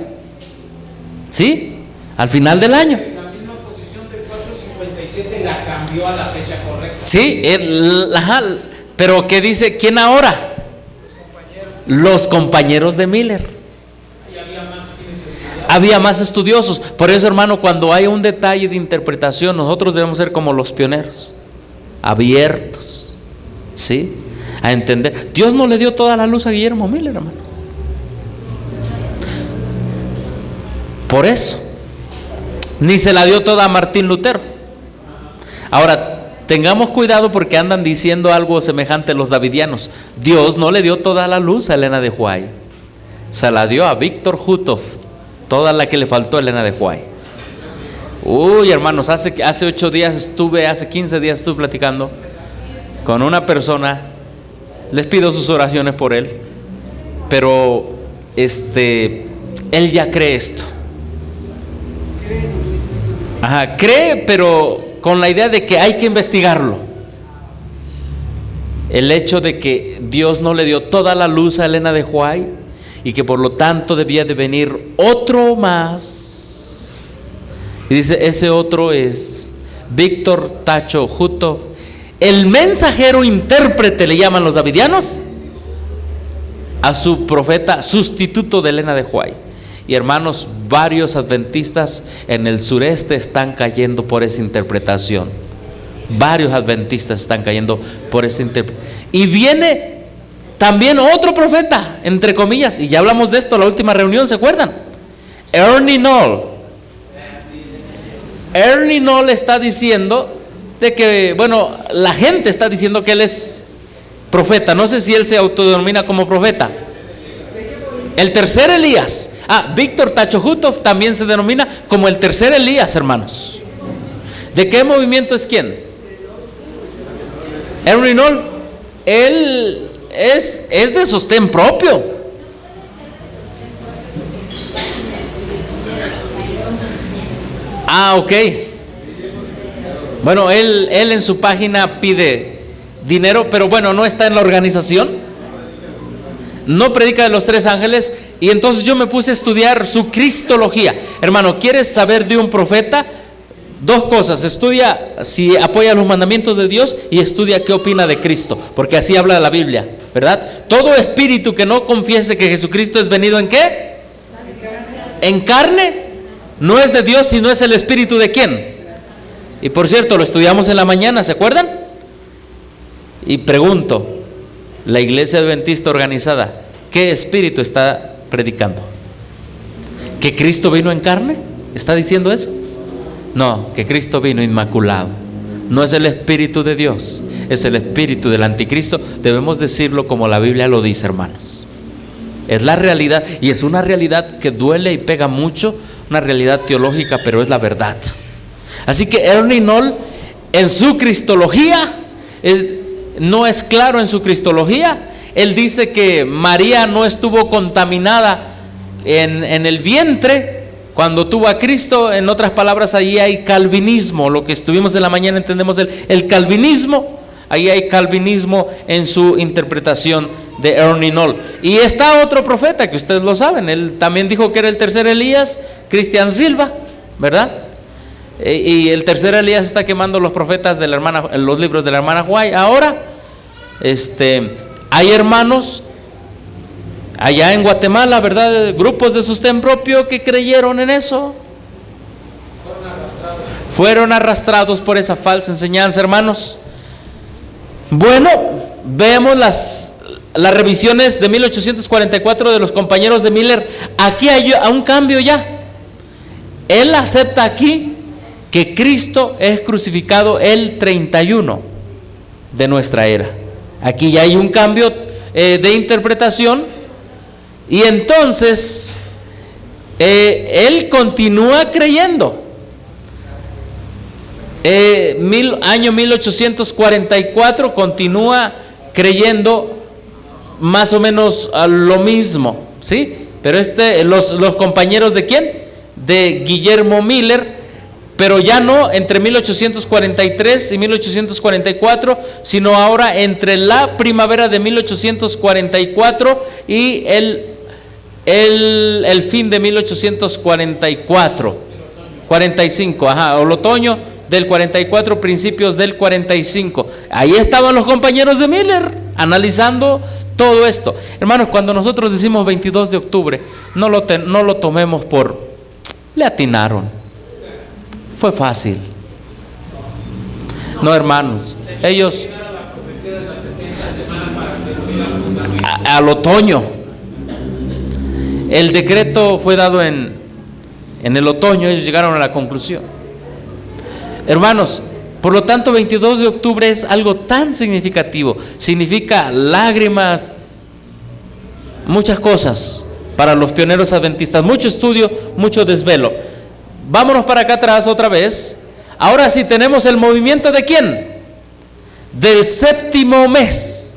¿Sí? Al final del año. La misma posición del 457 la cambió a la fecha correcta. Sí, pero ¿qué dice? ¿Quién ahora? Los compañeros de Miller. Ahí había más quienes estudiaban. Había más estudiosos. Por eso, hermano, cuando hay un detalle de interpretación, nosotros debemos ser como los pioneros, abiertos, ¿sí? A entender. Dios no le dio toda la luz a Guillermo Miller, hermanos. Por eso. Ni se la dio toda a Martín Lutero. Ahora, tengamos cuidado porque andan diciendo algo semejante los davidianos. Dios no le dio toda la luz a Elena de White. Se la dio a Víctor Hutov, toda la que le faltó a Elena de White. Uy, hermanos, hace 15 días estuve platicando con una persona. Les pido sus oraciones por él. Pero él ya cree esto. Ajá, cree, pero con la idea de que hay que investigarlo. El hecho de que Dios no le dio toda la luz a Elena de White y que por lo tanto debía de venir otro más. Y dice, ese otro es Víctor Tacho Hutov, el mensajero intérprete, le llaman los davidianos, a su profeta sustituto de Elena de White. Y hermanos, varios adventistas en el sureste están cayendo por esa interpretación. Varios adventistas están cayendo por esa interpretación. Y viene también otro profeta, entre comillas, y ya hablamos de esto en la última reunión, ¿se acuerdan? Ernie Knoll. Ernie Knoll está diciendo de que, bueno, la gente está diciendo que él es profeta. No sé si él se autodenomina como profeta. El tercer Elías. Víctor Tacho Hutov también se denomina como el tercer Elías, hermanos. ¿De qué movimiento es quién? Ernie Knoll. Él es de sostén propio. Ok. Bueno, él en su página pide dinero, pero bueno, no está en la organización. No predica de los tres ángeles. Y entonces yo me puse a estudiar su cristología. Hermano, ¿quieres saber de un profeta? Dos cosas: estudia si apoya los mandamientos de Dios y estudia qué opina de Cristo, porque así habla la Biblia, ¿verdad? Todo espíritu que no confiese que Jesucristo es venido ¿en qué? En carne, no es de Dios, sino es el espíritu ¿de quién? Y por cierto, lo estudiamos en la mañana, ¿se acuerdan? Y pregunto, la iglesia adventista organizada, ¿qué espíritu está predicando? ¿Que Cristo vino en carne? ¿Está diciendo eso? No, que Cristo vino inmaculado. No es el espíritu de Dios, es el espíritu del anticristo. Debemos decirlo como la Biblia lo dice, hermanos. Es la realidad, y es una realidad que duele y pega mucho, una realidad teológica, pero es la verdad. Así que Ernie Knoll en su cristología no es claro en su cristología. Él dice que María no estuvo contaminada en el vientre cuando tuvo a Cristo. En otras palabras, ahí hay calvinismo. Lo que estuvimos en la mañana entendemos el calvinismo. Ahí hay calvinismo en su interpretación de Ernie Knoll. Y está otro profeta que ustedes lo saben. Él también dijo que era el tercer Elías, Cristian Silva, ¿verdad? Y el tercer Elías está quemando los profetas de la hermana, los libros de la hermana White. Ahora, hay hermanos allá en Guatemala, ¿verdad? Grupos de sostén propio que creyeron en eso. Fueron arrastrados por esa falsa enseñanza, hermanos. Bueno, vemos las revisiones de 1844 de los compañeros de Miller. Aquí hay un cambio ya. Él acepta aquí que Cristo es crucificado el 31 de nuestra era. Aquí ya hay un cambio de interpretación. Y entonces él continúa creyendo. Año 1844 continúa creyendo más o menos a lo mismo, ¿sí? Pero los compañeros de quién? De Guillermo Miller pero ya no entre 1843 y 1844, sino ahora entre la primavera de 1844 y el fin de 1844, 45, o el otoño del 44, principios del 45. Ahí estaban los compañeros de Miller analizando todo esto. Hermanos, cuando nosotros decimos 22 de octubre, no lo tomemos por le atinaron, fue fácil. No, hermanos, ellos al otoño. El decreto fue dado en el otoño, ellos llegaron a la conclusión. Hermanos, por lo tanto 22 de octubre es algo tan significativo, significa lágrimas, muchas cosas para los pioneros adventistas, mucho estudio, mucho desvelo. Vámonos para acá atrás otra vez. Ahora sí tenemos el movimiento de ¿quién? Del séptimo mes.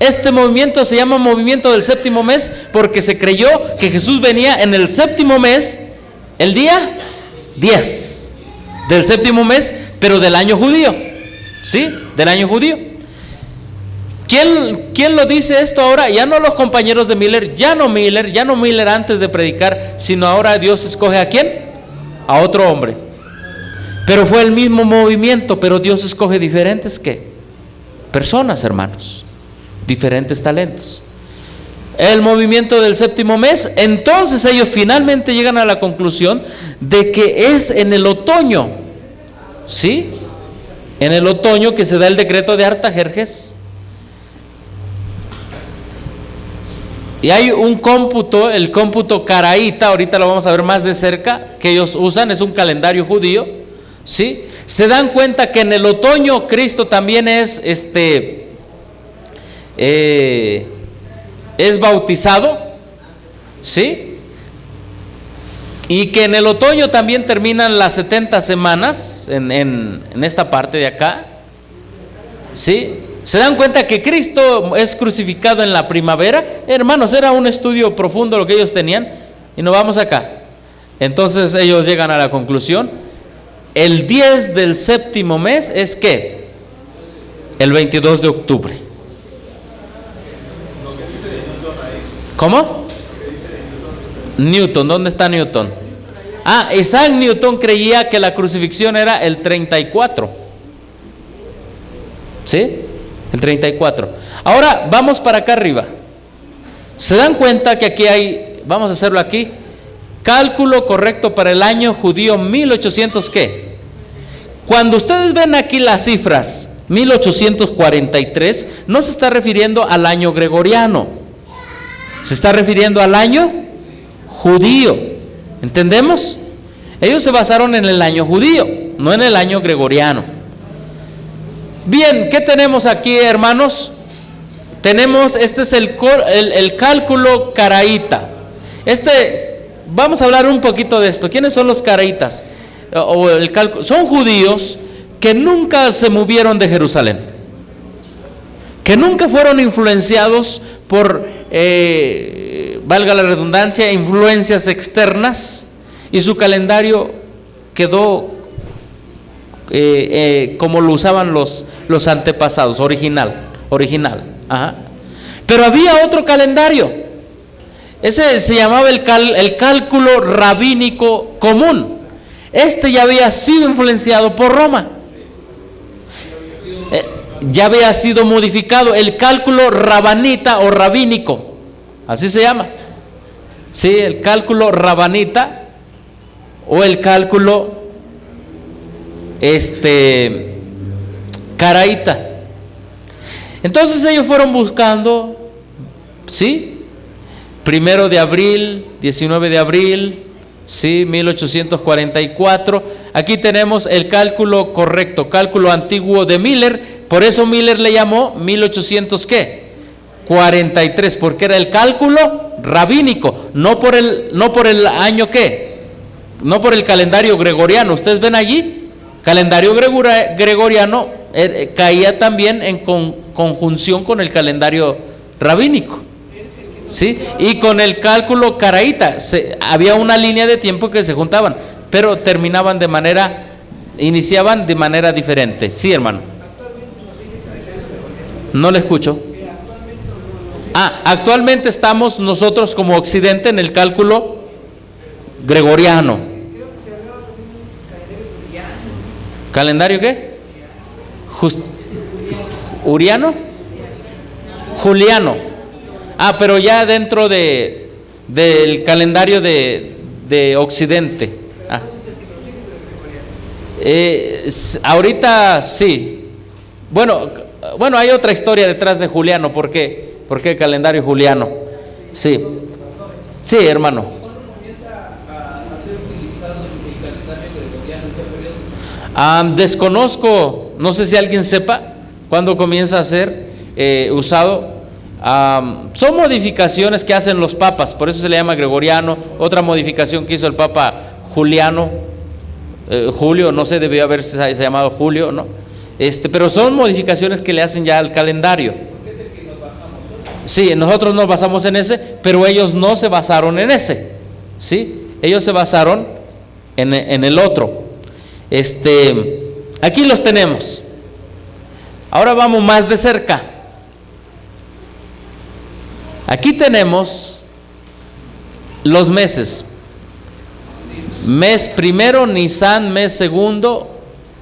Este movimiento se llama movimiento del séptimo mes porque se creyó que Jesús venía en el séptimo mes, el día 10 del séptimo mes, pero del año judío, ¿sí? Del año judío. ¿Quién lo dice esto ahora? Ya no los compañeros de Miller, ya no Miller antes de predicar, sino ahora Dios escoge ¿a quién? A otro hombre. Pero fue el mismo movimiento, pero Dios escoge diferentes ¿qué? Personas, hermanos, diferentes talentos. El movimiento del séptimo mes, entonces ellos finalmente llegan a la conclusión de que es en el otoño, ¿sí? En el otoño que se da el decreto de Artajerjes. Y hay un cómputo, el cómputo caraíta, ahorita lo vamos a ver más de cerca, que ellos usan, es un calendario judío, ¿sí? Se dan cuenta que en el otoño Cristo también es bautizado, ¿sí? Y que en el otoño también terminan las 70 semanas en esta parte de acá, ¿sí? Se dan cuenta que Cristo es crucificado en la primavera. Hermanos, era un estudio profundo lo que ellos tenían. Y nos vamos acá. Entonces ellos llegan a la conclusión. El 10 del séptimo mes es ¿qué? El 22 de octubre. ¿Cómo? Newton, ¿dónde está Newton? Isaac Newton creía que la crucifixión era el 34. ¿Sí? El 34. Ahora vamos para acá arriba. ¿Se dan cuenta que aquí hay, vamos a hacerlo aquí, cálculo correcto para el año judío 1800 ¿qué? Cuando ustedes ven aquí las cifras 1843, no se está refiriendo al año gregoriano, se está refiriendo al año judío. ¿Entendemos? Ellos se basaron en el año judío, no en el año gregoriano. Bien, ¿qué tenemos aquí, hermanos? Tenemos, este es el cálculo caraíta. Vamos a hablar un poquito de esto. ¿Quiénes son los caraítas? Son judíos que nunca se movieron de Jerusalén, que nunca fueron influenciados por, valga la redundancia, influencias externas, y su calendario quedó como lo usaban los antepasados, original. Ajá. Pero había otro calendario, ese se llamaba el cálculo rabínico común. Este ya había sido influenciado por Roma, ya había sido modificado, el cálculo rabanita o rabínico, así se llama, sí, el cálculo rabanita o el cálculo caraíta. Entonces ellos fueron buscando, ¿sí? 1 de abril, 19 de abril, ¿sí? 1844. Aquí tenemos el cálculo correcto, cálculo antiguo de Miller. Por eso Miller le llamó 1800 ¿qué? 43, porque era el cálculo rabínico, no por el año ¿qué? No por el calendario gregoriano. Ustedes ven allí, calendario gregoriano caía también en conjunción con el calendario rabínico, ¿sí? Y con el cálculo caraíta había una línea de tiempo que se juntaban, pero terminaban de manera iniciaban de manera diferente. Sí, hermano. No le escucho. Actualmente estamos nosotros como Occidente en el cálculo gregoriano. ¿Calendario qué? ¿Uriano? Juliano. Pero ya dentro del calendario de Occidente. Ahorita sí. Bueno, hay otra historia detrás de Juliano. ¿Por qué? ¿Por qué el calendario juliano? Sí. Sí, hermano. Desconozco, no sé si alguien sepa cuándo comienza a ser usado. Son modificaciones que hacen los papas, por eso se le llama gregoriano. Otra modificación que hizo el papa Juliano, Julio, no sé, debió haberse llamado Julio, ¿no? Pero son modificaciones que le hacen ya al calendario. Sí, nosotros nos basamos en ese, pero ellos no se basaron en ese, ¿sí? Ellos se basaron en el otro. Aquí los tenemos. Ahora vamos más de cerca. Aquí tenemos los meses. Mes primero, Nisan, mes segundo,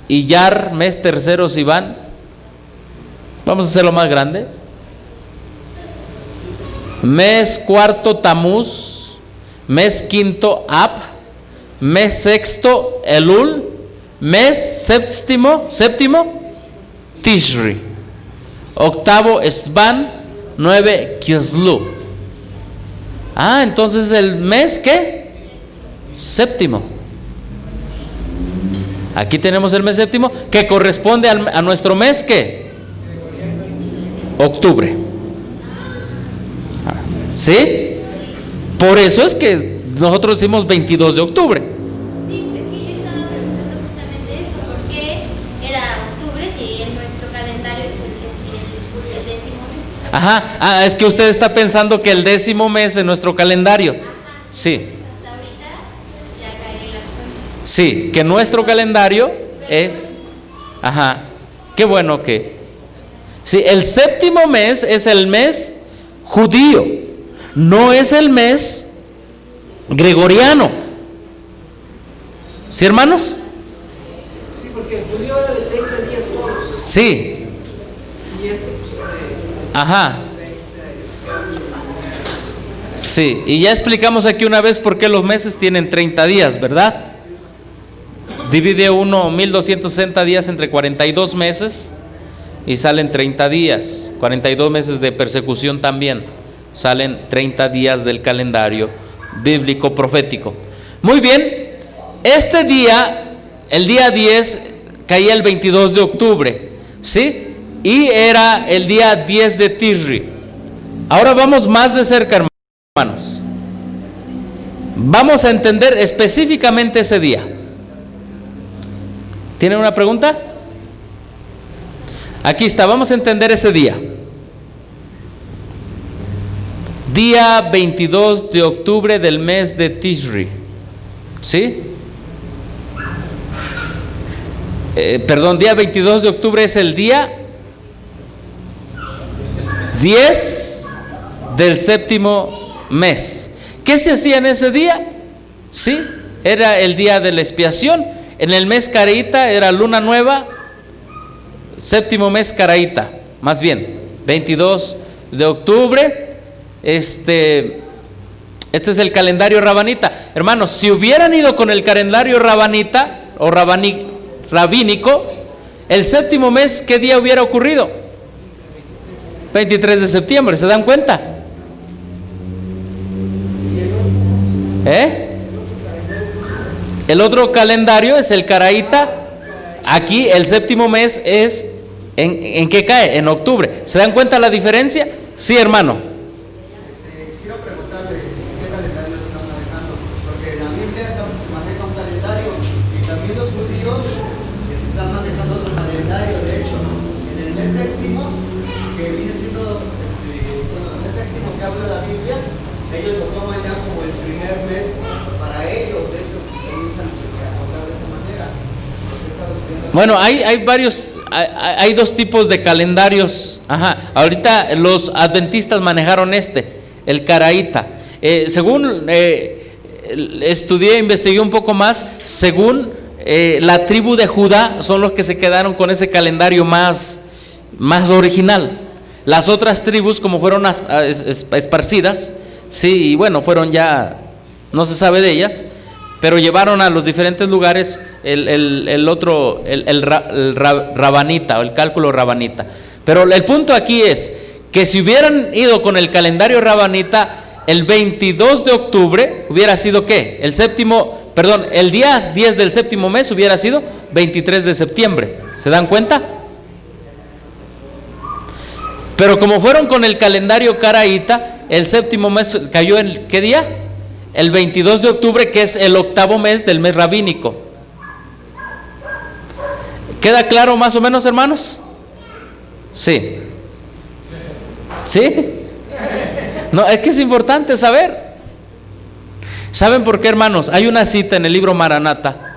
Iyar, mes tercero, Sivan. Vamos a hacerlo más grande. Mes cuarto, Tamuz. Mes quinto, Ab. Mes sexto, Elul. Mes séptimo, Tishri. Octavo, Esban. 9, Kislu. Entonces el mes ¿qué? Séptimo. Aquí tenemos el mes séptimo que corresponde a nuestro mes ¿qué? Octubre. ¿Sí? Por eso es que nosotros decimos 22 de octubre. Sí, es que yo estaba preguntando justamente eso, ¿por qué era octubre si en nuestro calendario es el décimo mes? Es que usted está pensando que el décimo mes es nuestro calendario. Sí. Hasta ahorita ya caen las cuentas. Sí, que nuestro calendario es. Qué bueno que. Sí, el séptimo mes es el mes judío, no es el mes gregoriano. ¿Sí, hermanos? Sí, porque el judío era de 30 días todos. Sí. Y pues es de Ajá. Sí, y ya explicamos aquí una vez por qué los meses tienen 30 días, ¿verdad? Divide uno 1260 días entre 42 meses y salen 30 días. 42 meses de persecución también. Salen 30 días del calendario bíblico profético. Muy bien, este día, el día 10, caía el 22 de octubre, ¿sí? Y era el día 10 de Tishri. Ahora vamos más de cerca, hermanos. Vamos a entender específicamente ese día. ¿Tienen una pregunta? Aquí está, vamos a entender ese día. Día 22 de octubre del mes de Tishri. ¿Sí? Día 22 de octubre es el día 10 del séptimo mes. ¿Qué se hacía en ese día? ¿Sí? Era el día de la expiación. En el mes Caraíta era luna nueva. Séptimo mes Caraíta, más bien, 22 de octubre. Este es el calendario rabanita. Hermanos, si hubieran ido con el calendario rabanita o rabínico, el séptimo mes, ¿qué día hubiera ocurrido? 23 de septiembre, ¿se dan cuenta? El otro calendario es el Caraíta. Aquí el séptimo mes es ¿en qué cae? En octubre. ¿Se dan cuenta la diferencia? Sí, hermano. Quiero preguntarle qué calendario están manejando, porque la Biblia maneja un calendario y también los judíos están manejando otro calendario. De hecho, en el mes séptimo, que viene siendo, el mes séptimo que habla la Biblia, ellos lo toman ya como el primer mes para ellos. De hecho, comienzan a contar de esa manera, porque esta Bueno, hay varios, hay dos tipos de calendarios. Ajá. Ahorita los adventistas manejaron el caraíta. Según estudié, investigué un poco más, según la tribu de Judá son los que se quedaron con ese calendario más original. Las otras tribus, como fueron esparcidas, sí, y bueno, fueron ya, no se sabe de ellas, pero llevaron a los diferentes lugares el rabanita, o el cálculo rabanita. Pero el punto aquí es que si hubieran ido con el calendario rabanita, el 22 de octubre hubiera sido ¿qué? El día 10 del séptimo mes hubiera sido 23 de septiembre. ¿Se dan cuenta? Pero como fueron con el calendario caraíta, el séptimo mes cayó en ¿qué día? El 22 de octubre, que es el octavo mes del mes rabínico. ¿Queda claro más o menos, hermanos? Sí. ¿Sí? No, es que es importante saber. ¿Saben por qué, hermanos? Hay una cita en el libro Maranata.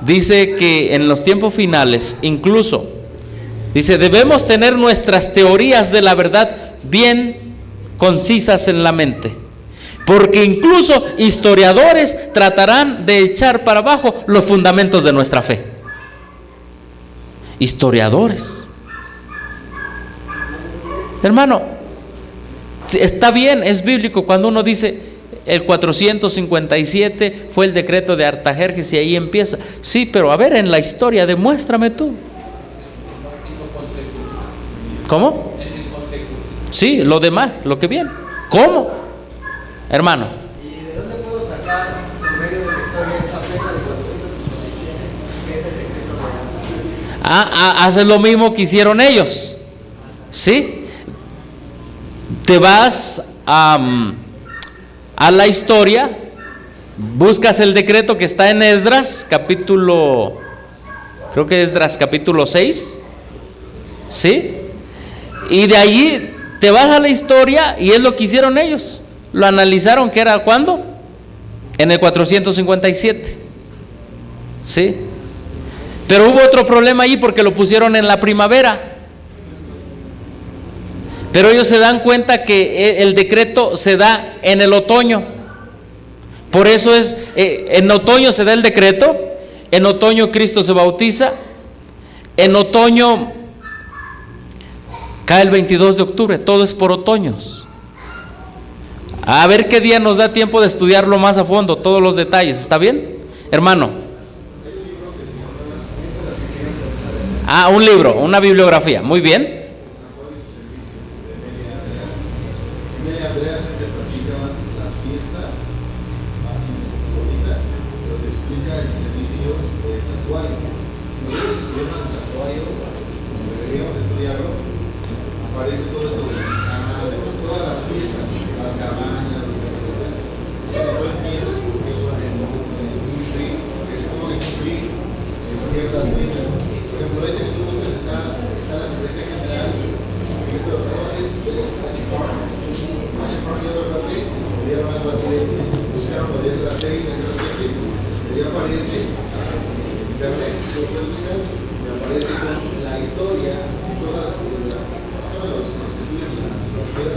Dice que en los tiempos finales, incluso, dice, debemos tener nuestras teorías de la verdad bien concisas en la mente, porque incluso historiadores tratarán de echar para abajo los fundamentos de nuestra fe. Historiadores. Hermano, está bien, es bíblico cuando uno dice el 457 fue el decreto de Artajerjes y ahí empieza. Sí, pero a ver, en la historia, demuéstrame tú. ¿Cómo? Sí, lo demás, lo que viene. ¿Cómo? Hermano. ¿Y de dónde puedo sacar, en medio de la historia, esa fecha de 457, que es el decreto de Artajerjes? Haces lo mismo que hicieron ellos. ¿Sí? Te vas a la historia, buscas el decreto que está en Esdras, capítulo 6, ¿sí? Y de allí te vas a la historia y es lo que hicieron ellos. Lo analizaron, que era ¿cuándo? En el 457, ¿sí? Pero hubo otro problema ahí porque lo pusieron en la primavera. Pero ellos se dan cuenta que el decreto se da en el otoño. Por eso en otoño se da el decreto, en otoño Cristo se bautiza, en otoño cae el 22 de octubre, todo es por otoños. A ver qué día nos da tiempo de estudiarlo más a fondo, todos los detalles, ¿está bien, hermano? Un libro, una bibliografía, muy bien.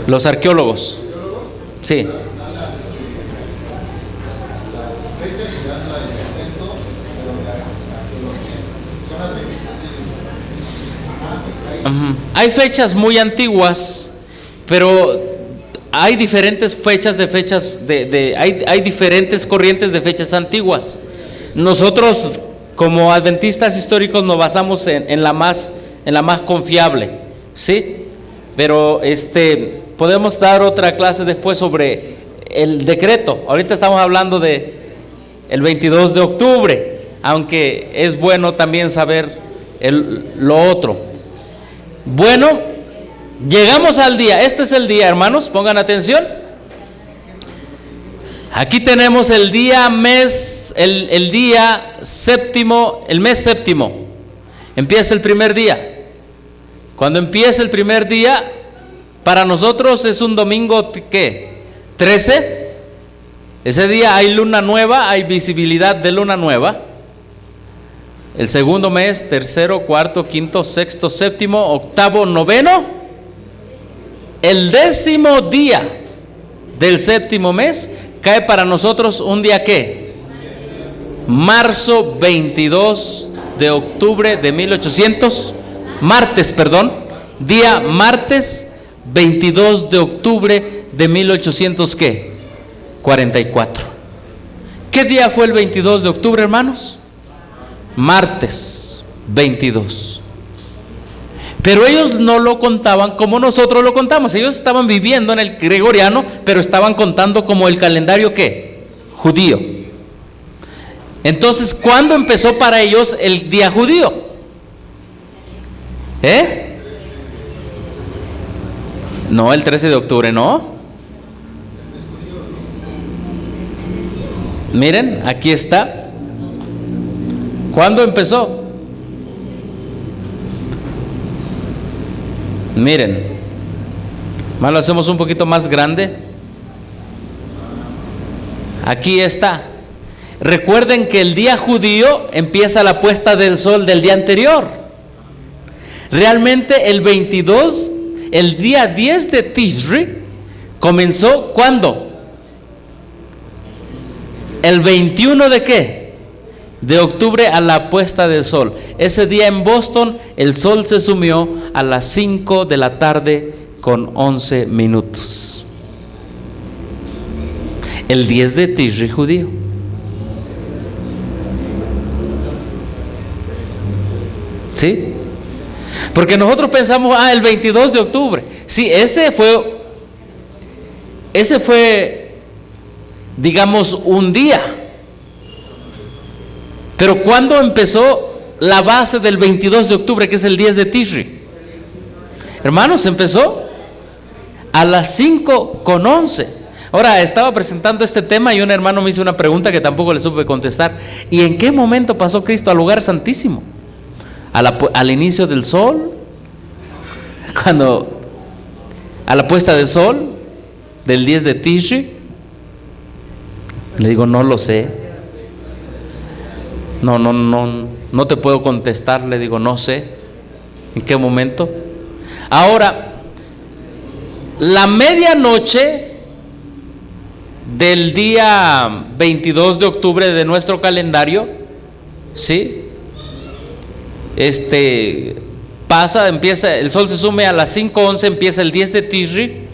Los arqueólogos. Sí. Hay fechas muy antiguas, pero hay diferentes fechas hay diferentes corrientes de fechas antiguas. Nosotros como adventistas históricos nos basamos en la más confiable, ¿sí? Pero podemos dar otra clase después sobre el decreto. Ahorita estamos hablando de el 22 de octubre, aunque es bueno también saber lo otro. Bueno, llegamos al día. Este es el día, hermanos, pongan atención. Aquí tenemos el día el día séptimo, el mes séptimo. Empieza el primer día. Cuando empieza el primer día, para nosotros es un domingo, ¿qué? 13. Ese día hay luna nueva, hay visibilidad de luna nueva. El segundo mes, tercero, cuarto, quinto, sexto, séptimo, octavo, noveno. El 10º día del séptimo mes cae para nosotros un día ¿qué? Marzo 22 de octubre de 1800. Martes, perdón. Día martes 22 de octubre de 1800 ¿qué? 44. ¿Qué día fue el 22 de octubre, hermanos? Martes 22. Pero ellos no lo contaban como nosotros lo contamos. Ellos estaban viviendo en el gregoriano, pero estaban contando como el calendario ¿qué? Judío. Entonces, ¿cuándo empezó para ellos el día judío? No, el 13 de octubre, no. Miren, aquí está. ¿Cuándo empezó? Miren, más lo hacemos un poquito más grande. Aquí está. Recuerden que el día judío empieza la puesta del sol del día anterior. Realmente el 22, el día 10 de Tishri comenzó ¿cuándo? El 21 de ¿qué? De octubre a la puesta del sol. Ese día en Boston el sol se sumió a las 5 de la tarde con 11 minutos. El 10 de Tishri judío. ¿Sí? Porque nosotros pensamos, el 22 de octubre. Sí, ese fue, digamos, un día. Pero ¿cuándo empezó la base del 22 de octubre, que es el 10 de Tishri? Hermanos, empezó a las 5:11. Ahora, estaba presentando este tema y un hermano me hizo una pregunta que tampoco le supe contestar. ¿Y en qué momento pasó Cristo al lugar santísimo? ¿Al inicio del sol? ¿Cuando? ¿A la puesta del sol del 10 de Tishri? Le digo, no lo sé. No te puedo contestar. Le digo, no sé en qué momento. Ahora, la medianoche del día 22 de octubre de nuestro calendario, ¿sí? Empieza, el sol se sume a las 5:11, empieza el 10 de Tishri.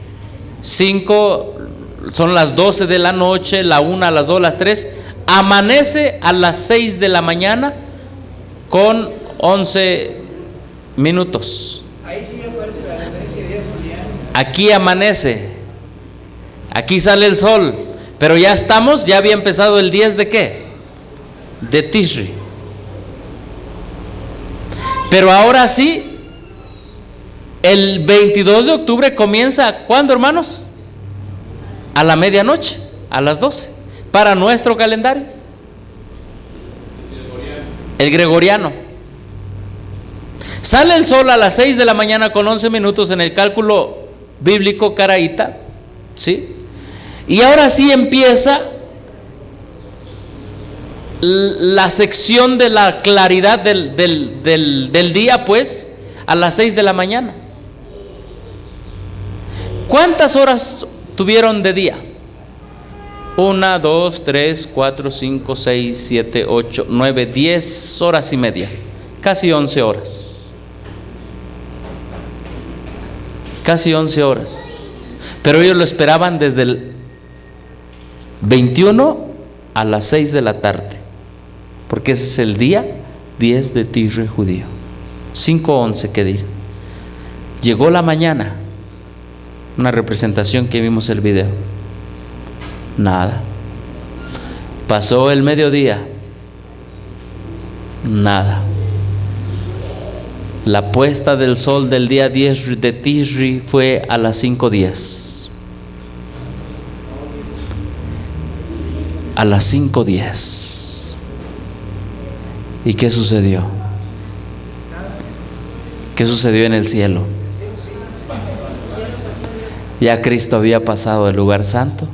5 son las 12 de la noche, la 1, las 2, las 3. Amanece a las 6 de la mañana con 11 minutos. Ahí sí aparece la referencia de día juliano. Aquí amanece, aquí sale el sol, pero ya había empezado el 10 de ¿qué? De Tishri. Pero ahora sí, el 22 de octubre comienza, ¿cuándo, hermanos? A la medianoche, a las 12. Para nuestro calendario, el gregoriano. Sale el sol a las 6 de la mañana con 11 minutos en el cálculo bíblico caraíta, ¿sí? Y ahora sí empieza la sección de la claridad del día, pues, a las 6 de la mañana. ¿Cuántas horas tuvieron de día? 1, 2, 3, 4, 5, 6, 7, 8, 9, 10 horas y media. Casi 11 horas. Casi 11 horas. Pero ellos lo esperaban desde el 21 a las 6 de la tarde. Porque ese es el día 10 de Tishri judío. 5:11 que diga. Llegó la mañana. Una representación que vimos el video. Nada. Pasó el mediodía. Nada. La puesta del sol del día 10 de Tishri fue a las 5:10. A las 5:10. ¿Y qué sucedió? ¿Qué sucedió en el cielo? Ya Cristo había pasado del lugar santo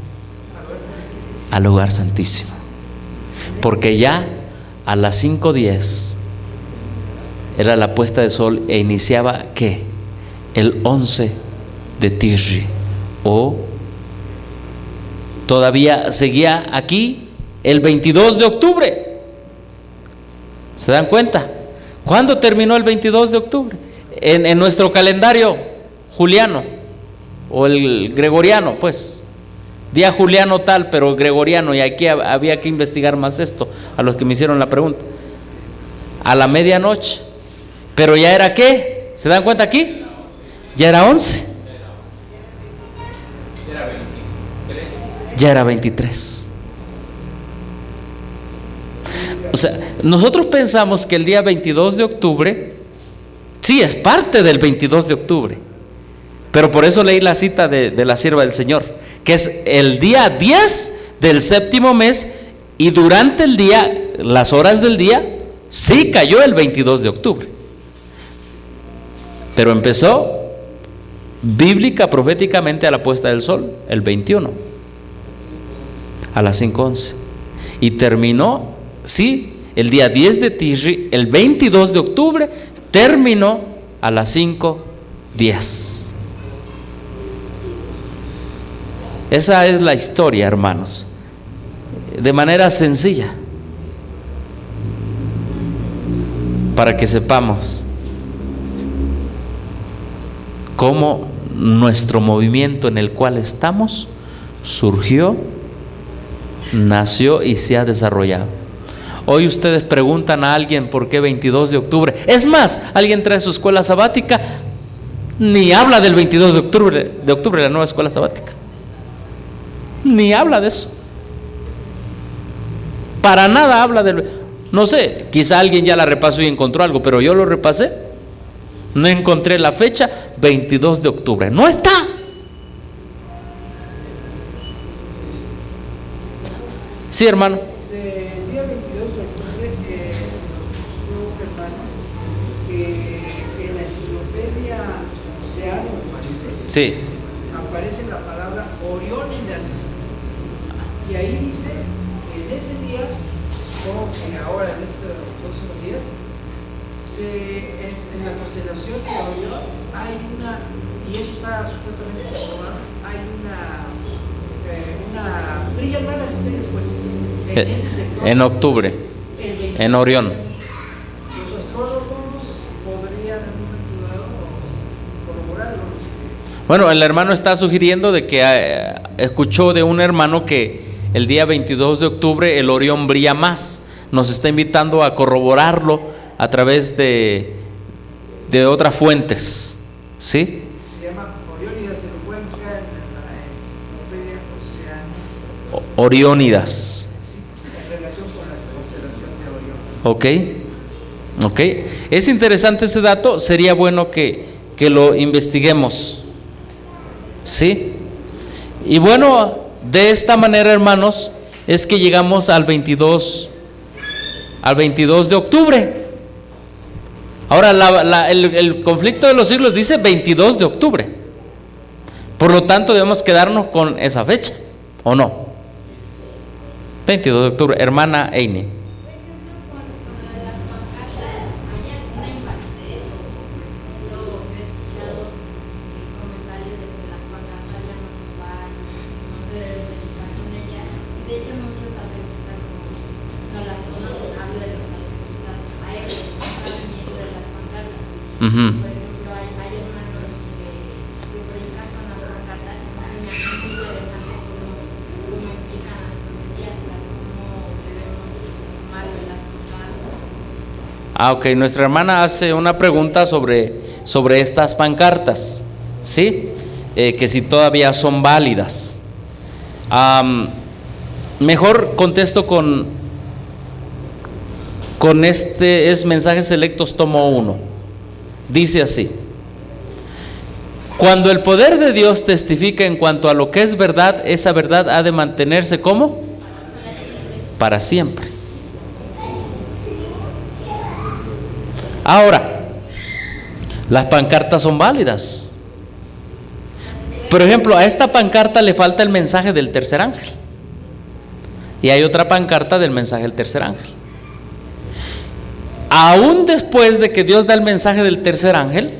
al lugar santísimo, porque ya a las 5:10 Era la puesta de sol e iniciaba ¿qué? El 11 de Tishri, o todavía seguía aquí el 22 de octubre. ¿Se dan cuenta? ¿Cuándo terminó el 22 de octubre? En nuestro calendario juliano o el gregoriano, pues día juliano tal, pero gregoriano, y aquí había que investigar más esto, a los que me hicieron la pregunta. A la medianoche, pero ya era ¿qué? ¿Se dan cuenta aquí? Ya era 11. Ya era 23. O sea, nosotros pensamos que el día 22 de octubre, sí, es parte del 22 de octubre, pero por eso leí la cita de la sierva del Señor, que es el día 10 del séptimo mes, y durante el día, las horas del día, sí cayó el 22 de octubre. Pero empezó bíblica, proféticamente, a la puesta del sol, el 21, a las 5:11, y terminó, sí, el día 10 de Tishri, el 22 de octubre, terminó a las 5:10. Esa es la historia, hermanos, de manera sencilla, para que sepamos cómo nuestro movimiento en el cual estamos surgió, nació y se ha desarrollado. Hoy ustedes preguntan a alguien por qué 22 de octubre. Es más, alguien trae su escuela sabática, ni habla del 22 de octubre, la nueva escuela sabática. Ni habla de eso. Para nada habla del... No sé, quizá alguien ya la repasó y encontró algo, pero yo lo repasé. No encontré la fecha, 22 de octubre. No está. Sí, hermano. El día 22 de octubre nos mostró un hermano que en la enciclopedia Océano, me parece, Sí. aparece la palabra Oriónidas. Y ahí dice que en ese día, supongo que ahora en estos próximos días, en la constelación de Orión hay una, y eso está supuestamente comprobado, hay brillan más las estrellas, pues, en ese sector. En octubre, en Orión. Los astrólogos podrían en un momento dado corroborarlo. Bueno, el hermano está sugiriendo de que escuchó de un hermano que el día 22 de octubre el Orión brilla más. Nos está invitando a corroborarlo a través de otras fuentes, ¿sí? Se llama Oriónidas, se lo pueden buscar en la enciclopedia Océano. Oriónidas. En relación con la constelación de Orión. Ok. Es interesante ese dato, sería bueno que lo investiguemos, ¿sí? Y bueno, de esta manera, hermanos, es que llegamos al 22 de octubre. Ahora, el conflicto de los siglos dice 22 de octubre. Por lo tanto, debemos quedarnos con esa fecha, ¿o no? 22 de octubre, hermana Eine. Por ejemplo, hay hermanos que predican con las pancartas y me hace muy interesante cómo explican las profecías, cómo debemos tomar de las pancartas. Ok, nuestra hermana hace una pregunta sobre estas pancartas, ¿sí? Que si todavía son válidas. Mejor contesto con este, es Mensajes Selectos, tomo 1. Dice así: cuando el poder de Dios testifica en cuanto a lo que es verdad, esa verdad ha de mantenerse ¿cómo? Para siempre. Ahora, las pancartas son válidas. Por ejemplo, a esta pancarta le falta el mensaje del tercer ángel. Y hay otra pancarta del mensaje del tercer ángel. aún después de que Dios da el mensaje del tercer ángel,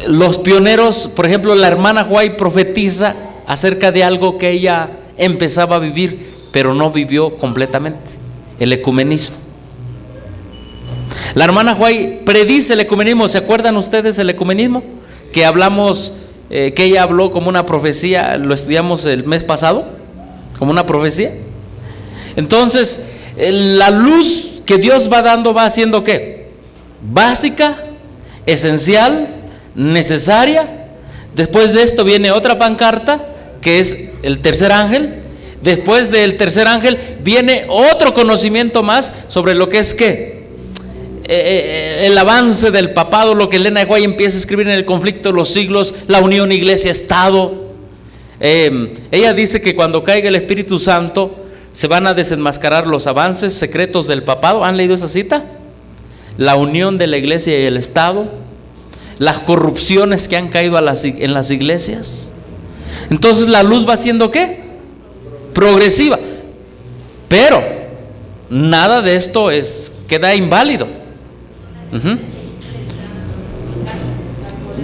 los pioneros, por ejemplo, la hermana White profetiza acerca de algo que ella empezaba a vivir, pero no vivió completamente: el ecumenismo. La hermana White predice el ecumenismo. ¿Se acuerdan ustedes el ecumenismo? Que hablamos, que ella habló como una profecía, lo estudiamos el mes pasado, como una profecía. Entonces, la luz que Dios va dando va haciendo ¿qué? Básica, esencial, necesaria. Después de esto viene otra pancarta, que es el tercer ángel. Después del tercer ángel viene otro conocimiento más sobre lo que es ¿qué? El avance del papado, lo que Elena White empieza a escribir en El conflicto de los siglos, la unión iglesia-estado. Ella dice que cuando caiga el Espíritu Santo se van a desenmascarar los avances secretos del papado. ¿Han leído esa cita? La unión de la iglesia y el Estado, las corrupciones que han caído en las iglesias. Entonces la luz va siendo ¿qué? Progresiva. Pero nada de esto queda inválido.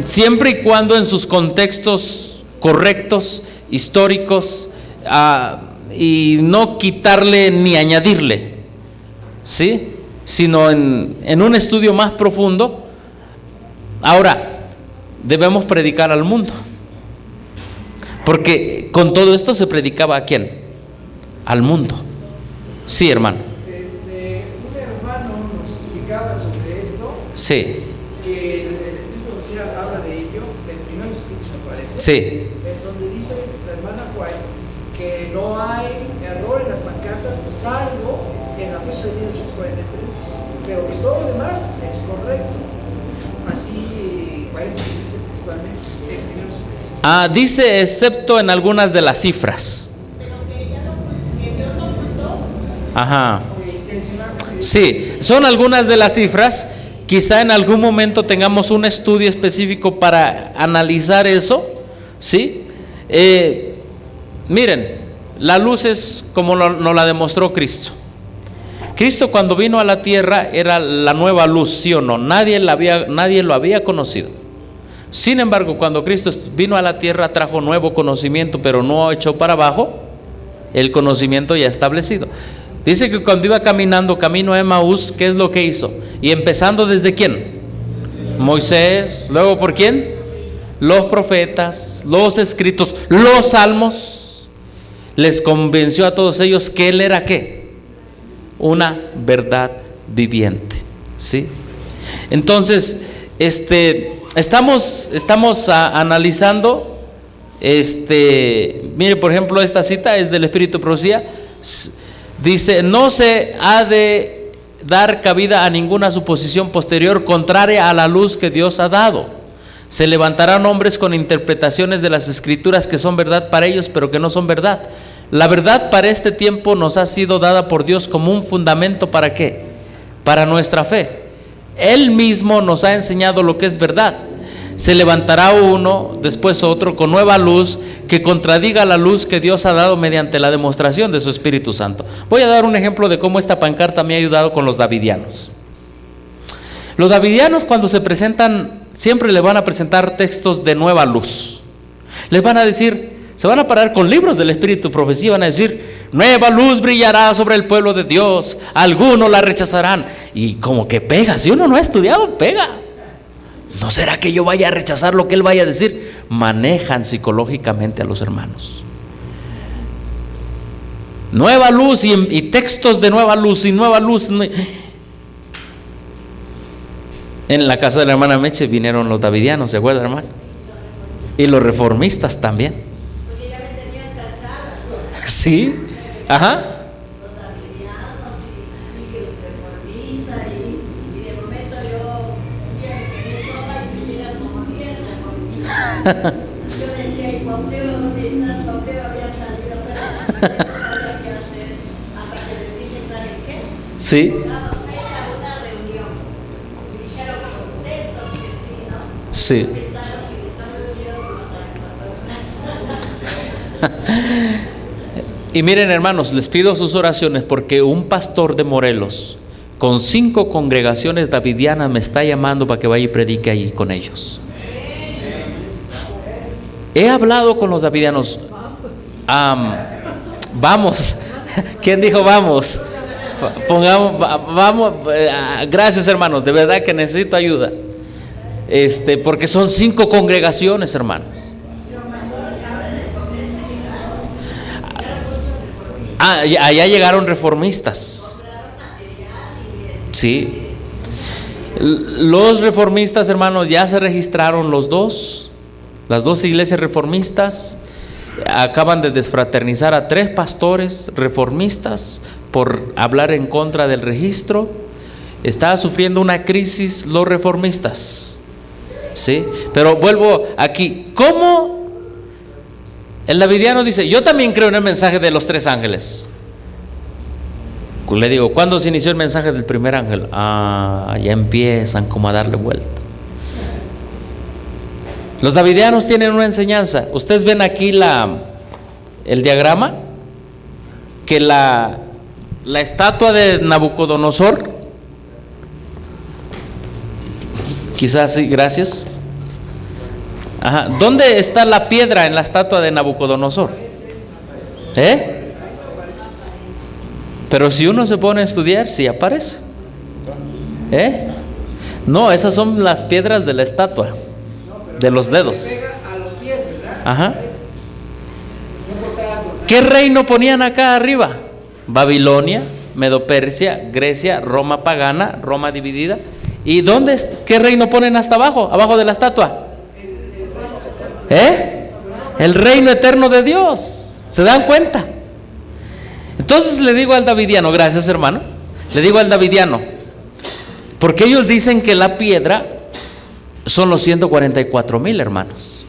Siempre y cuando en sus contextos correctos, históricos, y no quitarle ni añadirle, ¿sí? Sino en un estudio más profundo. Ahora, debemos predicar al mundo, porque con todo esto se predicaba ¿a quién? Al mundo. Sí, hermano. Un hermano nos explicaba sobre esto, Sí, que el Espíritu Profecía habla de ello, en primeros escritos me parece, sí. en donde dice la hermana White que no hay error en las pancartas, salvo en la fecha de 1943, pero que todo lo demás es correcto. Así parece que dice textualmente en primeros escritos. Dice excepto en algunas de las cifras. Ajá. Sí, son algunas de las cifras. Quizá en algún momento tengamos un estudio específico para analizar eso, ¿sí? Miren, la luz es como nos la demostró Cristo. Cristo cuando vino a la tierra era la nueva luz, ¿sí o no? Nadie lo había conocido. Sin embargo, cuando Cristo vino a la tierra trajo nuevo conocimiento, pero no echó para abajo el conocimiento ya establecido. Dice que cuando iba caminando camino a Emaús, ¿qué es lo que hizo? Y empezando desde ¿quién? Moisés, luego ¿por quién? Los profetas, los escritos, los salmos. Les convenció a todos ellos que él era ¿qué? Una verdad viviente, ¿sí? Entonces, estamos analizando, mire, por ejemplo, esta cita es del Espíritu de Profecía. Dice: no se ha de dar cabida a ninguna suposición posterior contraria a la luz que Dios ha dado. Se levantarán hombres con interpretaciones de las escrituras que son verdad para ellos, pero que no son verdad. La verdad para este tiempo nos ha sido dada por Dios como un fundamento. ¿Para qué? Para nuestra fe. Él mismo nos ha enseñado lo que es verdad. Se levantará uno, después otro, con nueva luz, que contradiga la luz que Dios ha dado mediante la demostración de su Espíritu Santo. Voy a dar un ejemplo de cómo esta pancarta me ha ayudado con los davidianos. Los davidianos, cuando se presentan, siempre le van a presentar textos de nueva luz. Les van a decir, se van a parar con libros del Espíritu de Profecía, van a decir: nueva luz brillará sobre el pueblo de Dios, algunos la rechazarán. Y como que pega, si uno no ha estudiado, pega. ¿No será que yo vaya a rechazar lo que él vaya a decir? Manejan psicológicamente a los hermanos. Nueva luz y textos de nueva luz y nueva luz. En la casa de la hermana Meche vinieron los davidianos, ¿se acuerdan, hermano? Y los reformistas también. Porque ya me tenían casada. Sí, ajá. Los davidianos y que los reformistas y de momento yo un día me quedé sola y me miran como 10 reformistas. Yo decía: ¿y Cuauhtémoc dónde estás? Cuauhtémoc había salido, pero no sabía qué hacer. Hasta que les dije: ¿saben qué? Sí, Vamos a echar una reunión. Y dijeron contentos que sí, ¿no? sí. Pensaron que esa reunión iba a estar Y miren, hermanos, les pido sus oraciones porque un pastor de Morelos con 5 congregaciones davidianas me está llamando para que vaya y predique ahí con ellos. He hablado con los davidianos. Vamos. ¿Quién dijo vamos? Pongamos, vamos. Gracias, hermanos, de verdad que necesito ayuda. Porque son 5 congregaciones, hermanos. Allá llegaron reformistas. Sí. Los reformistas, hermanos, ya se registraron las dos iglesias reformistas. Acaban de desfraternizar a 3 pastores reformistas por hablar en contra del registro. Está sufriendo una crisis los reformistas. ¿Sí? Pero vuelvo aquí. ¿Cómo? El davidiano dice: yo también creo en el mensaje de los 3 ángeles. Le digo: ¿cuándo se inició el mensaje del primer ángel? Ya empiezan como a darle vuelta. Los davidianos tienen una enseñanza. Ustedes ven aquí el diagrama, que la estatua de Nabucodonosor, quizás sí, gracias. Ajá. ¿Dónde está la piedra en la estatua de Nabucodonosor? Pero si uno se pone a estudiar, sí aparece. No, esas son las piedras de la estatua, de los dedos. A los pies, ¿verdad? Ajá. ¿Qué reino ponían acá arriba? Babilonia, Medo-Persia, Grecia, Roma pagana, Roma dividida. ¿Y qué reino ponen hasta abajo, abajo de la estatua? El reino eterno de Dios. ¿Se dan cuenta? Entonces le digo al davidiano, gracias hermano, le digo al davidiano, porque ellos dicen que la piedra son los 144,000 hermanos.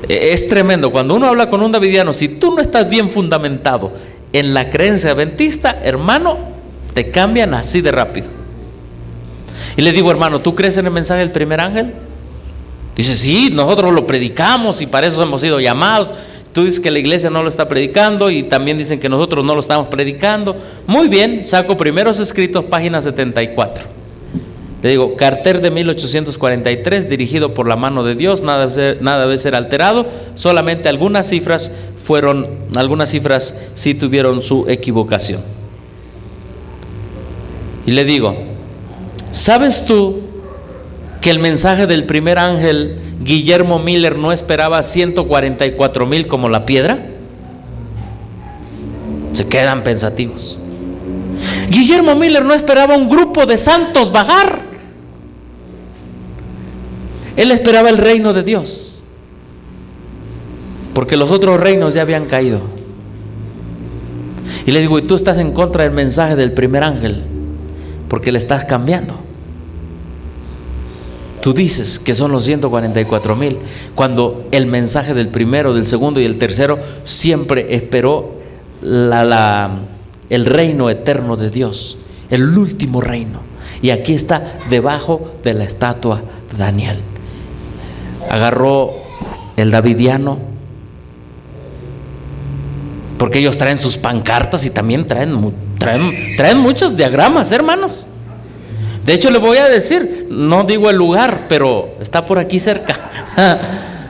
Es tremendo cuando uno habla con un davidiano. Si tú no estás bien fundamentado en la creencia adventista, hermano, te cambian así de rápido. Y le digo: hermano, ¿tú crees en el mensaje del primer ángel? Dice: sí, nosotros lo predicamos y para eso hemos sido llamados. Tú dices que la iglesia no lo está predicando y también dicen que nosotros no lo estamos predicando. Muy bien, saco Primeros Escritos, página 74. Le digo: Carter de 1843, dirigido por la mano de Dios, nada debe ser alterado, solamente algunas cifras sí tuvieron su equivocación. Y le digo: ¿sabes tú que el mensaje del primer ángel, Guillermo Miller, no esperaba 144,000 como la piedra? Se quedan pensativos. Guillermo Miller no esperaba un grupo de santos bajar. Él esperaba el reino de Dios, porque los otros reinos ya habían caído. Y le digo: ¿y tú estás en contra del mensaje del primer ángel? Porque le estás cambiando. Tú dices que son los 144,000, cuando el mensaje del primero, del segundo y el tercero siempre esperó el reino eterno de Dios, el último reino. Y aquí está debajo de la estatua de Daniel. Agarró el davidiano, porque ellos traen sus pancartas y también traen muchos diagramas, hermanos. De hecho, le voy a decir, no digo el lugar, pero está por aquí cerca.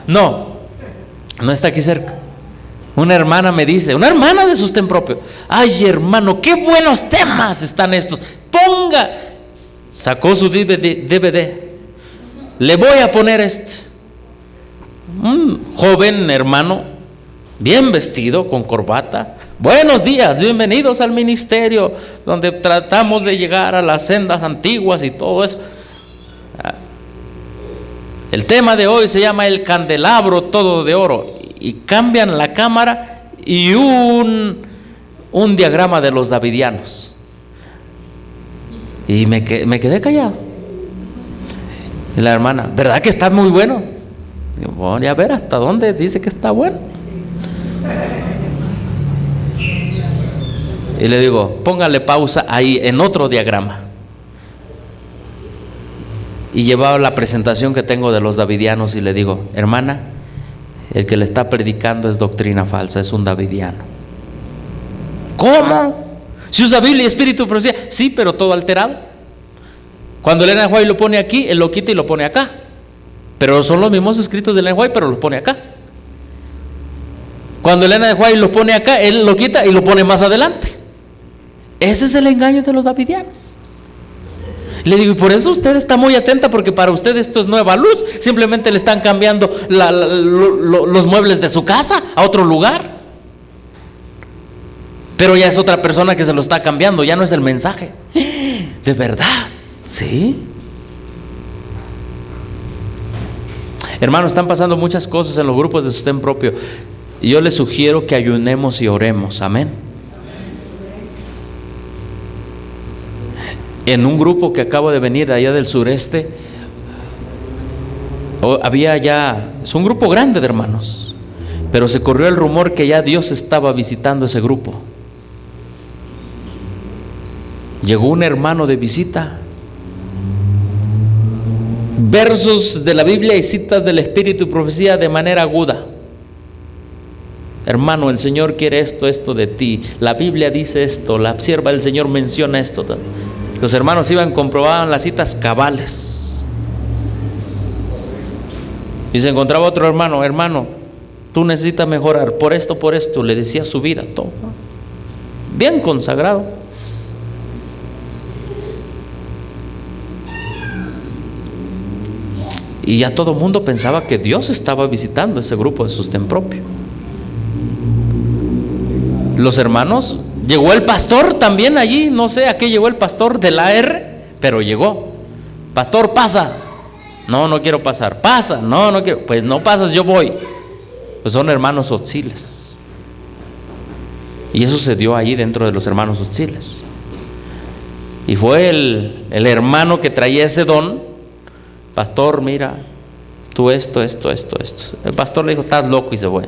No está aquí cerca. Una hermana me dice, una hermana de sostén propio: ay hermano, qué buenos temas están estos, ponga. Sacó su DVD. Le voy a poner un joven hermano, bien vestido, con corbata. Buenos días, bienvenidos al ministerio, donde tratamos de llegar a las sendas antiguas y todo eso. El tema de hoy se llama el candelabro todo de oro. Y cambian la cámara y un diagrama de los davidianos. Y me quedé callado. Y la hermana: ¿verdad que está muy bueno? Digo: voy a ver hasta dónde dice que está bueno. Y le digo: póngale pausa ahí en otro diagrama. Y llevaba la presentación que tengo de los davidianos y le digo: hermana, el que le está predicando es doctrina falsa, es un davidiano. ¿Cómo? Si usa Biblia y Espíritu y profecía. Sí, pero todo alterado. Cuando Elena de White lo pone aquí, él lo quita y lo pone acá. Pero son los mismos escritos de Elena de White, pero los pone acá. Cuando Elena de White los pone acá, él lo quita y lo pone más adelante. Ese es el engaño de los davidianos. Le digo, y por eso usted está muy atenta, porque para usted esto es nueva luz. Simplemente le están cambiando los muebles de su casa a otro lugar. Pero ya es otra persona que se lo está cambiando, ya no es el mensaje. De verdad, ¿sí? Hermanos, están pasando muchas cosas en los grupos de sostén propio. Y yo les sugiero que ayunemos y oremos, amén. En un grupo que acabo de venir de allá del sureste, había ya, es un grupo grande de hermanos, pero se corrió el rumor que ya Dios estaba visitando ese grupo. Llegó un hermano de visita, versos de la Biblia y citas del Espíritu y profecía de manera aguda. Hermano, el Señor quiere esto de ti, la Biblia dice esto, la sierva del Señor menciona esto. Los hermanos iban, comprobaban las citas cabales. Y se encontraba otro hermano, hermano, tú necesitas mejorar por esto, le decía su vida, todo bien consagrado. Y ya todo el mundo pensaba que Dios estaba visitando ese grupo de sostén propio. Los hermanos, llegó el pastor también allí, no sé a qué llegó el pastor del AR, pero llegó. Pastor, pasa. No, no quiero pasar. Pasa. No, no quiero. Pues no pasas, yo voy. Pues son hermanos Otziles. Y eso se dio allí dentro de los hermanos Otziles. Y fue el hermano que traía ese don. Pastor, mira, tú esto. El pastor le dijo, estás loco, y se fue.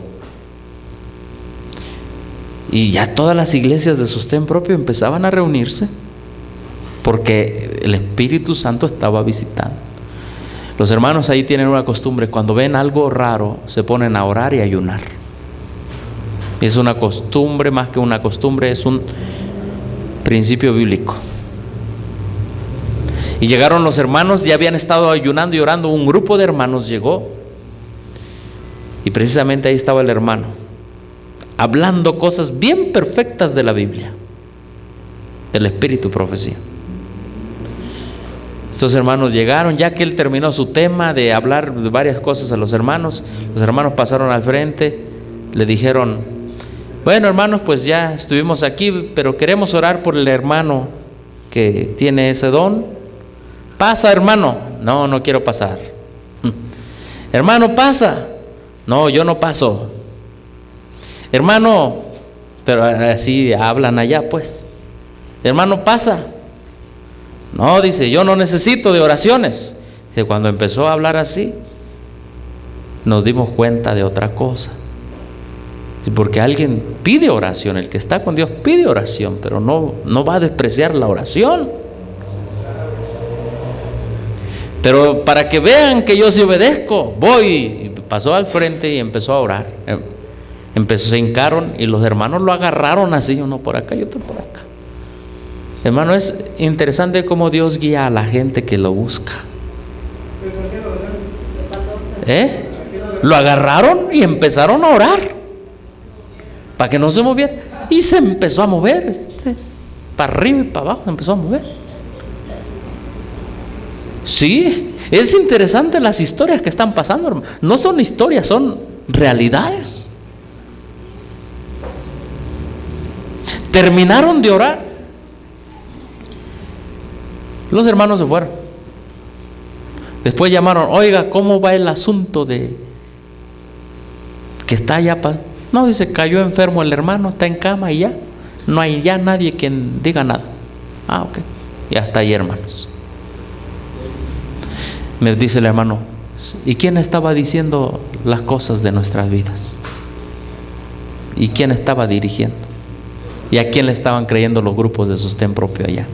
Y ya todas las iglesias de sostén propio empezaban a reunirse, porque el Espíritu Santo estaba visitando. Los hermanos ahí tienen una costumbre: cuando ven algo raro, se ponen a orar y a ayunar. Es una costumbre, más que una costumbre, es un principio bíblico. Y llegaron los hermanos, ya habían estado ayunando y orando, un grupo de hermanos llegó, y precisamente ahí estaba el hermano, hablando cosas bien perfectas de la Biblia, del Espíritu y profecía. Estos hermanos llegaron, ya que él terminó su tema de hablar de varias cosas a los hermanos pasaron al frente, le dijeron: bueno, hermanos, pues ya estuvimos aquí, pero queremos orar por el hermano que tiene ese don. Pasa, hermano. No, no quiero pasar. Hermano, pasa. No, yo no paso. Hermano, pero así hablan allá, pues. Hermano, pasa. No, dice, yo no necesito de oraciones. Dice, cuando empezó a hablar así, nos dimos cuenta de otra cosa. Porque alguien pide oración, el que está con Dios pide oración, pero no va a despreciar la oración. Pero para que vean que yo sí obedezco, voy. Y pasó al frente y empezó a orar. Se hincaron y los hermanos lo agarraron así, uno por acá y otro por acá. Hermano, es interesante cómo Dios guía a la gente que lo busca. Lo agarraron y empezaron a orar para que no se moviera, y se empezó a mover, para arriba y para abajo empezó a mover. Sí, es interesante las historias que están pasando, hermano. No son historias, son realidades. Terminaron de orar, los hermanos se fueron. Después llamaron: oiga, ¿cómo va el asunto de que está allá? No, dice, cayó enfermo el hermano, está en cama y ya no hay ya nadie quien diga nada. Ah, ok, ya está ahí, hermanos. Me dice el hermano: ¿y quién estaba diciendo las cosas de nuestras vidas? ¿Y quién estaba dirigiendo? ¿Y a quién le estaban creyendo los grupos de sostén propio allá?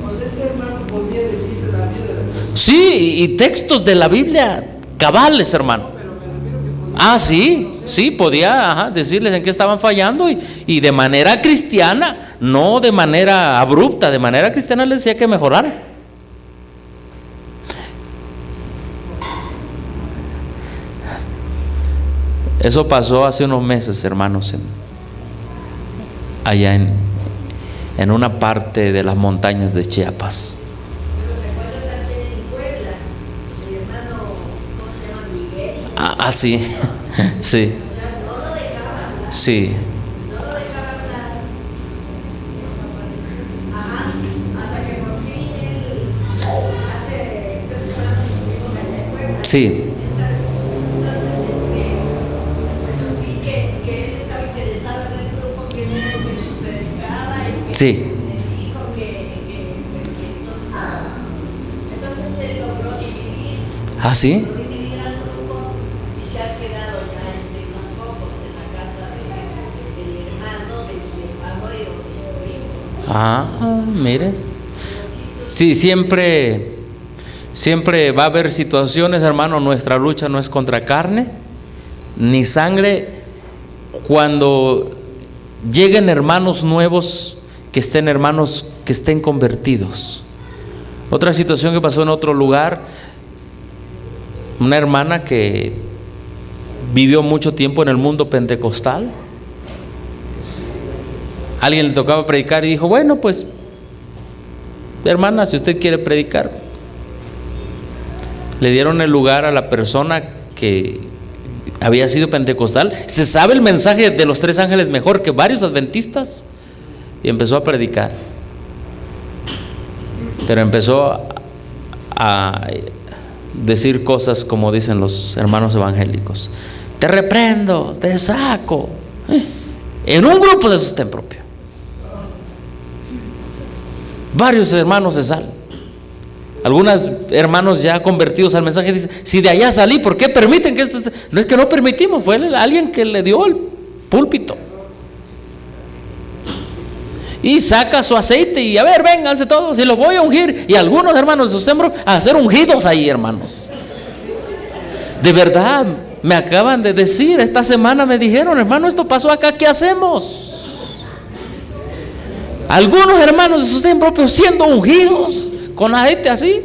Pues este hermano podía decir la vida de las personas. Sí, y textos de la Biblia cabales, hermano. Pero me refiero que podía Ah, sí, sí, podía decirles en qué estaban fallando y de manera cristiana, no de manera abrupta, de manera cristiana les decía que mejoraran. Eso pasó hace unos meses, hermanos, allá en una parte de las montañas de Chiapas. Pero se acuerda también en Puebla, mi hermano, ¿cómo se llama? Miguel. Ah, sí, sí, O sea, no lo dejaba hablar, sí, no lo dejaba hablar. Ajá, hasta que por fin él, hace 3 semanas estuvimos allá en Puebla. sí, Entonces, pues oí que él estaba interesado en el grupo, que era el que les predicaba y que sí. les dijo pues, que entonces él logró dividir. Ah, sí. Dividir al grupo y se ha quedado ya con pocos en la casa de mi hermano, de mi hermano y donde estuvimos. Ah, mire. Sí, siempre va a haber situaciones, hermano. Nuestra lucha no es contra carne ni sangre. Cuando lleguen hermanos nuevos, que estén hermanos que estén convertidos. Otra situación que pasó en otro lugar, una hermana que vivió mucho tiempo en el mundo pentecostal. Alguien le tocaba predicar y dijo, bueno, pues hermana, si usted quiere predicar. Le dieron el lugar a la persona que había sido pentecostal. Se sabe el mensaje de los 3 ángeles mejor que varios adventistas. Y empezó a predicar. Pero empezó a decir cosas como dicen los hermanos evangélicos. Te reprendo, te saco. En un grupo de sostén propio. Varios hermanos se salen. Algunos hermanos ya convertidos al mensaje dicen, si de allá salí, ¿por qué permiten que esto? No es que no permitimos, fue alguien que le dio el púlpito. Y saca su aceite y a ver, vénganse todos y los voy a ungir. Y algunos hermanos de sostén propio a ser ungidos ahí, hermanos. De verdad, me acaban de decir, esta semana me dijeron, hermano, esto pasó acá, ¿qué hacemos? Algunos hermanos de sostén propio siendo ungidos con aceite así.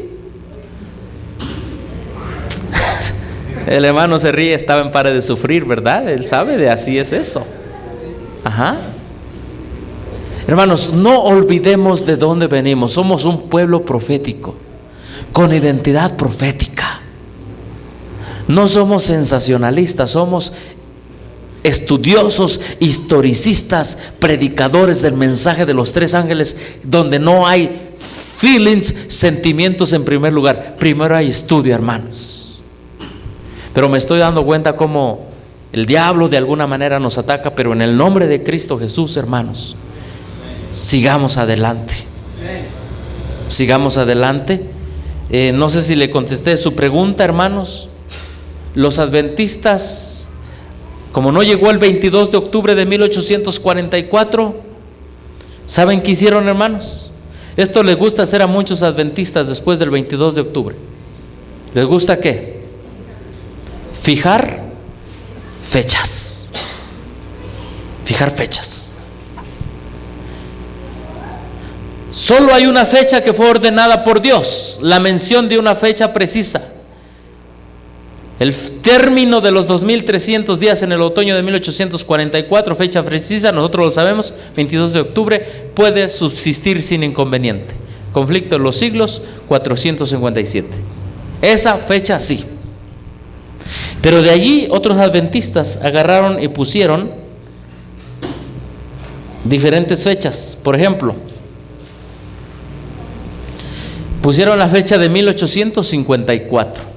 El hermano se ríe, estaba en pare de sufrir, ¿verdad? Él sabe de así es eso. Ajá. Hermanos, no olvidemos de dónde venimos. Somos un pueblo profético, con identidad profética. No somos sensacionalistas, somos estudiosos, historicistas, predicadores del mensaje de los 3 ángeles, donde no hay feelings, sentimientos en primer lugar. Primero hay estudio, hermanos. Pero me estoy dando cuenta cómo el diablo de alguna manera nos ataca, pero en el nombre de Cristo Jesús, hermanos, sigamos adelante. Sigamos adelante. No sé si le contesté su pregunta, hermanos. Los adventistas, como no llegó el 22 de octubre de 1844, ¿saben qué hicieron, hermanos? Esto les gusta hacer a muchos adventistas después del 22 de octubre. ¿Les gusta qué? Fijar fechas. Fijar fechas. Solo hay una fecha que fue ordenada por Dios, la mención de una fecha precisa. El término de los 2300 días en el otoño de 1844, fecha precisa, nosotros lo sabemos, 22 de octubre, puede subsistir sin inconveniente. Conflicto de los siglos, 457. Esa fecha sí. Pero de allí otros adventistas agarraron y pusieron diferentes fechas. Por ejemplo, pusieron la fecha de 1854.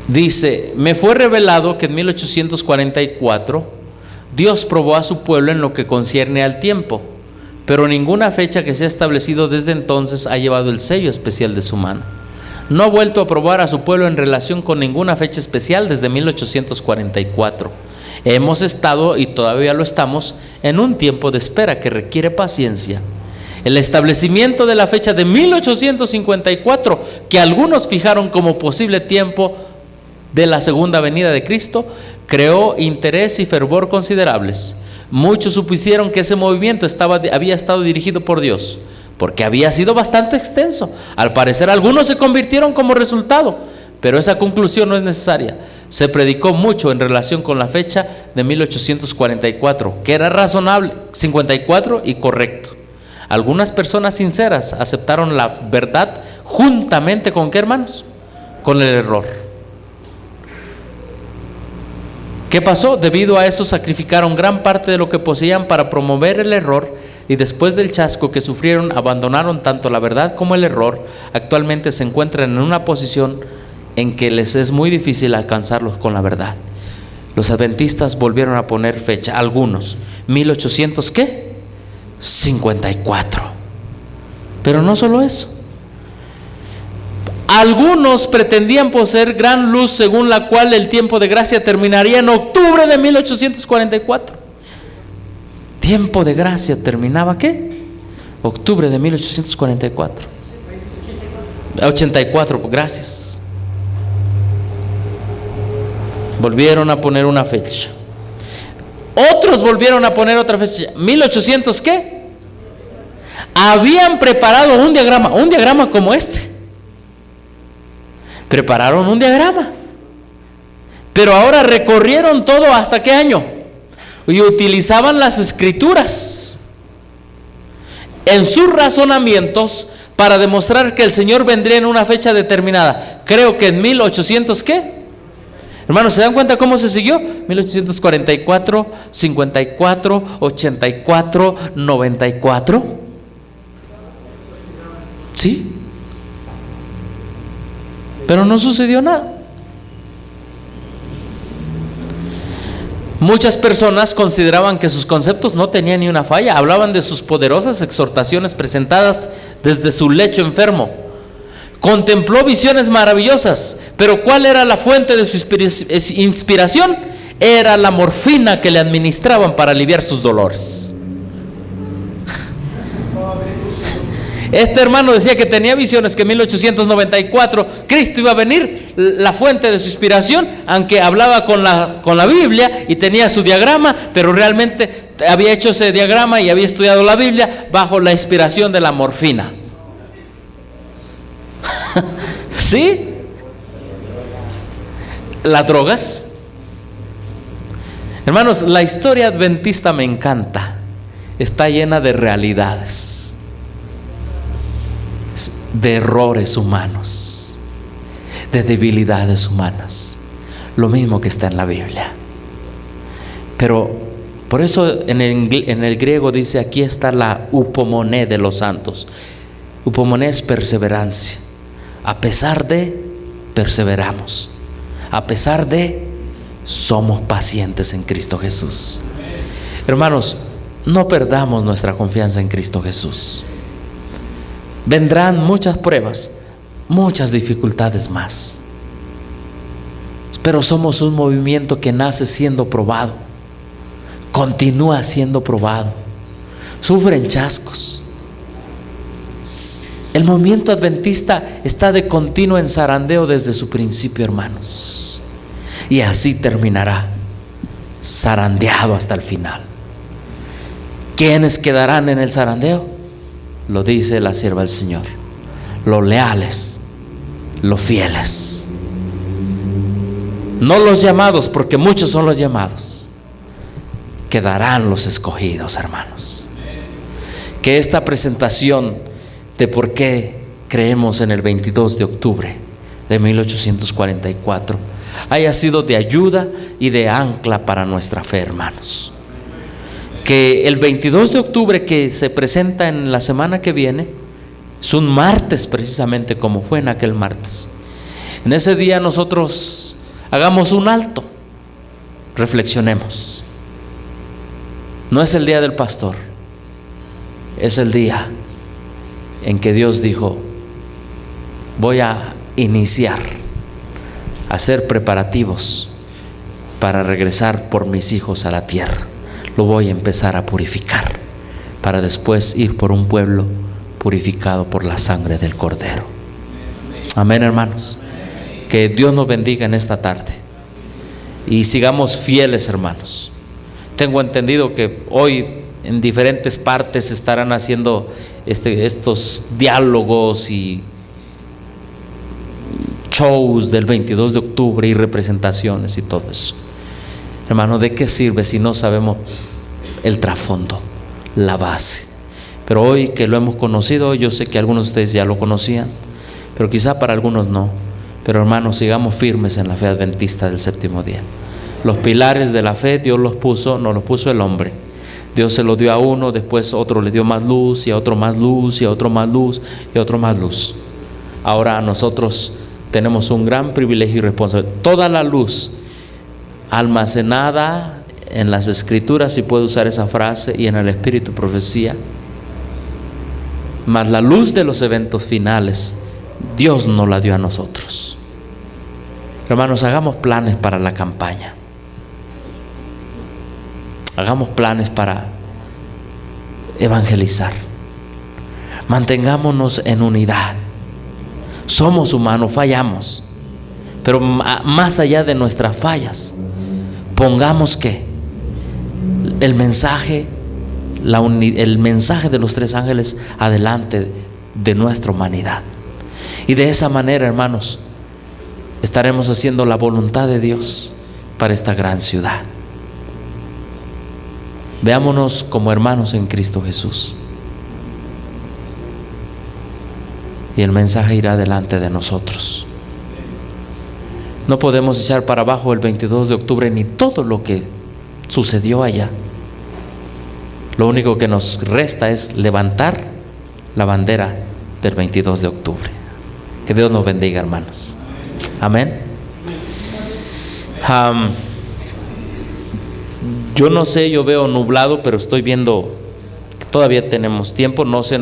Dice, me fue revelado que en 1844 Dios probó a su pueblo en lo que concierne al tiempo, pero ninguna fecha que se ha establecido desde entonces ha llevado el sello especial de su mano. No ha vuelto a probar a su pueblo en relación con ninguna fecha especial desde 1844. Hemos estado, y todavía lo estamos, en un tiempo de espera que requiere paciencia. El establecimiento de la fecha de 1854, que algunos fijaron como posible tiempo, de la segunda venida de Cristo creó interés y fervor considerables. Muchos supusieron que ese movimiento había estado dirigido por Dios, porque había sido bastante extenso. Al parecer algunos se convirtieron como resultado, pero esa conclusión no es necesaria. Se predicó mucho en relación con la fecha de 1844, que era razonable, 54 y correcto. Algunas personas sinceras aceptaron la verdad juntamente con ¿qué, hermanos? Con el error. ¿Qué pasó? Debido a eso sacrificaron gran parte de lo que poseían para promover el error, y después del chasco que sufrieron abandonaron tanto la verdad como el error. Actualmente se encuentran en una posición en que les es muy difícil alcanzarlos con la verdad. Los adventistas volvieron a poner fecha, algunos, 1800 ¿qué? 54. Pero no solo eso. Algunos pretendían poseer gran luz según la cual el tiempo de gracia terminaría en octubre de 1844. Tiempo de gracia terminaba ¿qué? Octubre de 1844. 84, gracias. Volvieron a poner una fecha. Otros volvieron a poner otra fecha. 1800 ¿qué? Habían preparado un diagrama como este. Prepararon un diagrama, pero ahora recorrieron todo hasta qué año, y utilizaban las escrituras en sus razonamientos para demostrar que el Señor vendría en una fecha determinada. Creo que en 1800 ¿qué? Hermanos, ¿se dan cuenta cómo se siguió? 1844, 54, 84, 94. ¿Sí? Pero no sucedió nada. Muchas personas consideraban que sus conceptos no tenían ni una falla. Hablaban de sus poderosas exhortaciones presentadas desde su lecho enfermo. Contempló visiones maravillosas, pero ¿cuál era la fuente de su inspiración? Era la morfina que le administraban para aliviar sus dolores. Este hermano decía que tenía visiones, que en 1894 Cristo iba a venir, la fuente de su inspiración, aunque hablaba con la Biblia y tenía su diagrama, pero realmente había hecho ese diagrama y había estudiado la Biblia bajo la inspiración de la morfina. ¿Sí? Las drogas. Hermanos, la historia adventista me encanta. Está llena de realidades, de errores humanos, de debilidades humanas, lo mismo que está en la Biblia. Pero por eso en el griego dice, aquí está la upomoné de los santos. Upomoné es perseverancia. A pesar de, perseveramos. A pesar de, somos pacientes en Cristo Jesús. Hermanos, no perdamos nuestra confianza en Cristo Jesús. Vendrán muchas pruebas, muchas dificultades más, pero somos un movimiento que nace siendo probado, continúa siendo probado, sufren chascos. El movimiento adventista está de continuo en zarandeo desde su principio, hermanos, y así terminará, zarandeado hasta el final. ¿Quiénes quedarán en el zarandeo? Lo dice la sierva del Señor: los leales, los fieles. No los llamados, porque muchos son los llamados. Quedarán los escogidos, hermanos. Que esta presentación de por qué creemos en el 22 de octubre de 1844 haya sido de ayuda y de ancla para nuestra fe, hermanos. Que el 22 de octubre que se presenta en la semana que viene es un martes, precisamente como fue en aquel martes. En ese día nosotros hagamos un alto, reflexionemos. No es el día del pastor, es el día en que Dios dijo: voy a iniciar a hacer preparativos para regresar por mis hijos a la tierra. Lo voy a empezar a purificar para después ir por un pueblo purificado por la sangre del Cordero. Amén, hermanos. Que Dios nos bendiga en esta tarde y sigamos fieles, hermanos. Tengo entendido que hoy en diferentes partes estarán haciendo estos diálogos y shows del 22 de octubre y representaciones y todo eso. Hermano, ¿de qué sirve si no sabemos el trasfondo, la base? Pero hoy que lo hemos conocido, yo sé que algunos de ustedes ya lo conocían, pero quizá para algunos no. Pero hermanos, sigamos firmes en la fe adventista del séptimo día. Los pilares de la fe Dios los puso, no los puso el hombre. Dios se los dio a uno, después otro le dio más luz, y a otro más luz, y a otro más luz, y a otro más luz. Ahora nosotros tenemos un gran privilegio y responsabilidad. Toda la luz almacenada en las Escrituras, si puedo usar esa frase, y en el Espíritu profecía, más la luz de los eventos finales, Dios nos la dio a nosotros. Hermanos, hagamos planes para la campaña. Hagamos planes para evangelizar. Mantengámonos en unidad. Somos humanos, fallamos. Pero más allá de nuestras fallas, pongamos que el mensaje de los tres ángeles adelante de nuestra humanidad. Y de esa manera, hermanos, estaremos haciendo la voluntad de Dios para esta gran ciudad. Veámonos como hermanos en Cristo Jesús. Y el mensaje irá delante de nosotros. No podemos echar para abajo el 22 de octubre ni todo lo que sucedió allá. Lo único que nos resta es levantar la bandera del 22 de octubre. Que Dios nos bendiga, hermanos. Amén. Yo no sé, yo veo nublado, pero estoy viendo que todavía tenemos tiempo. No sé.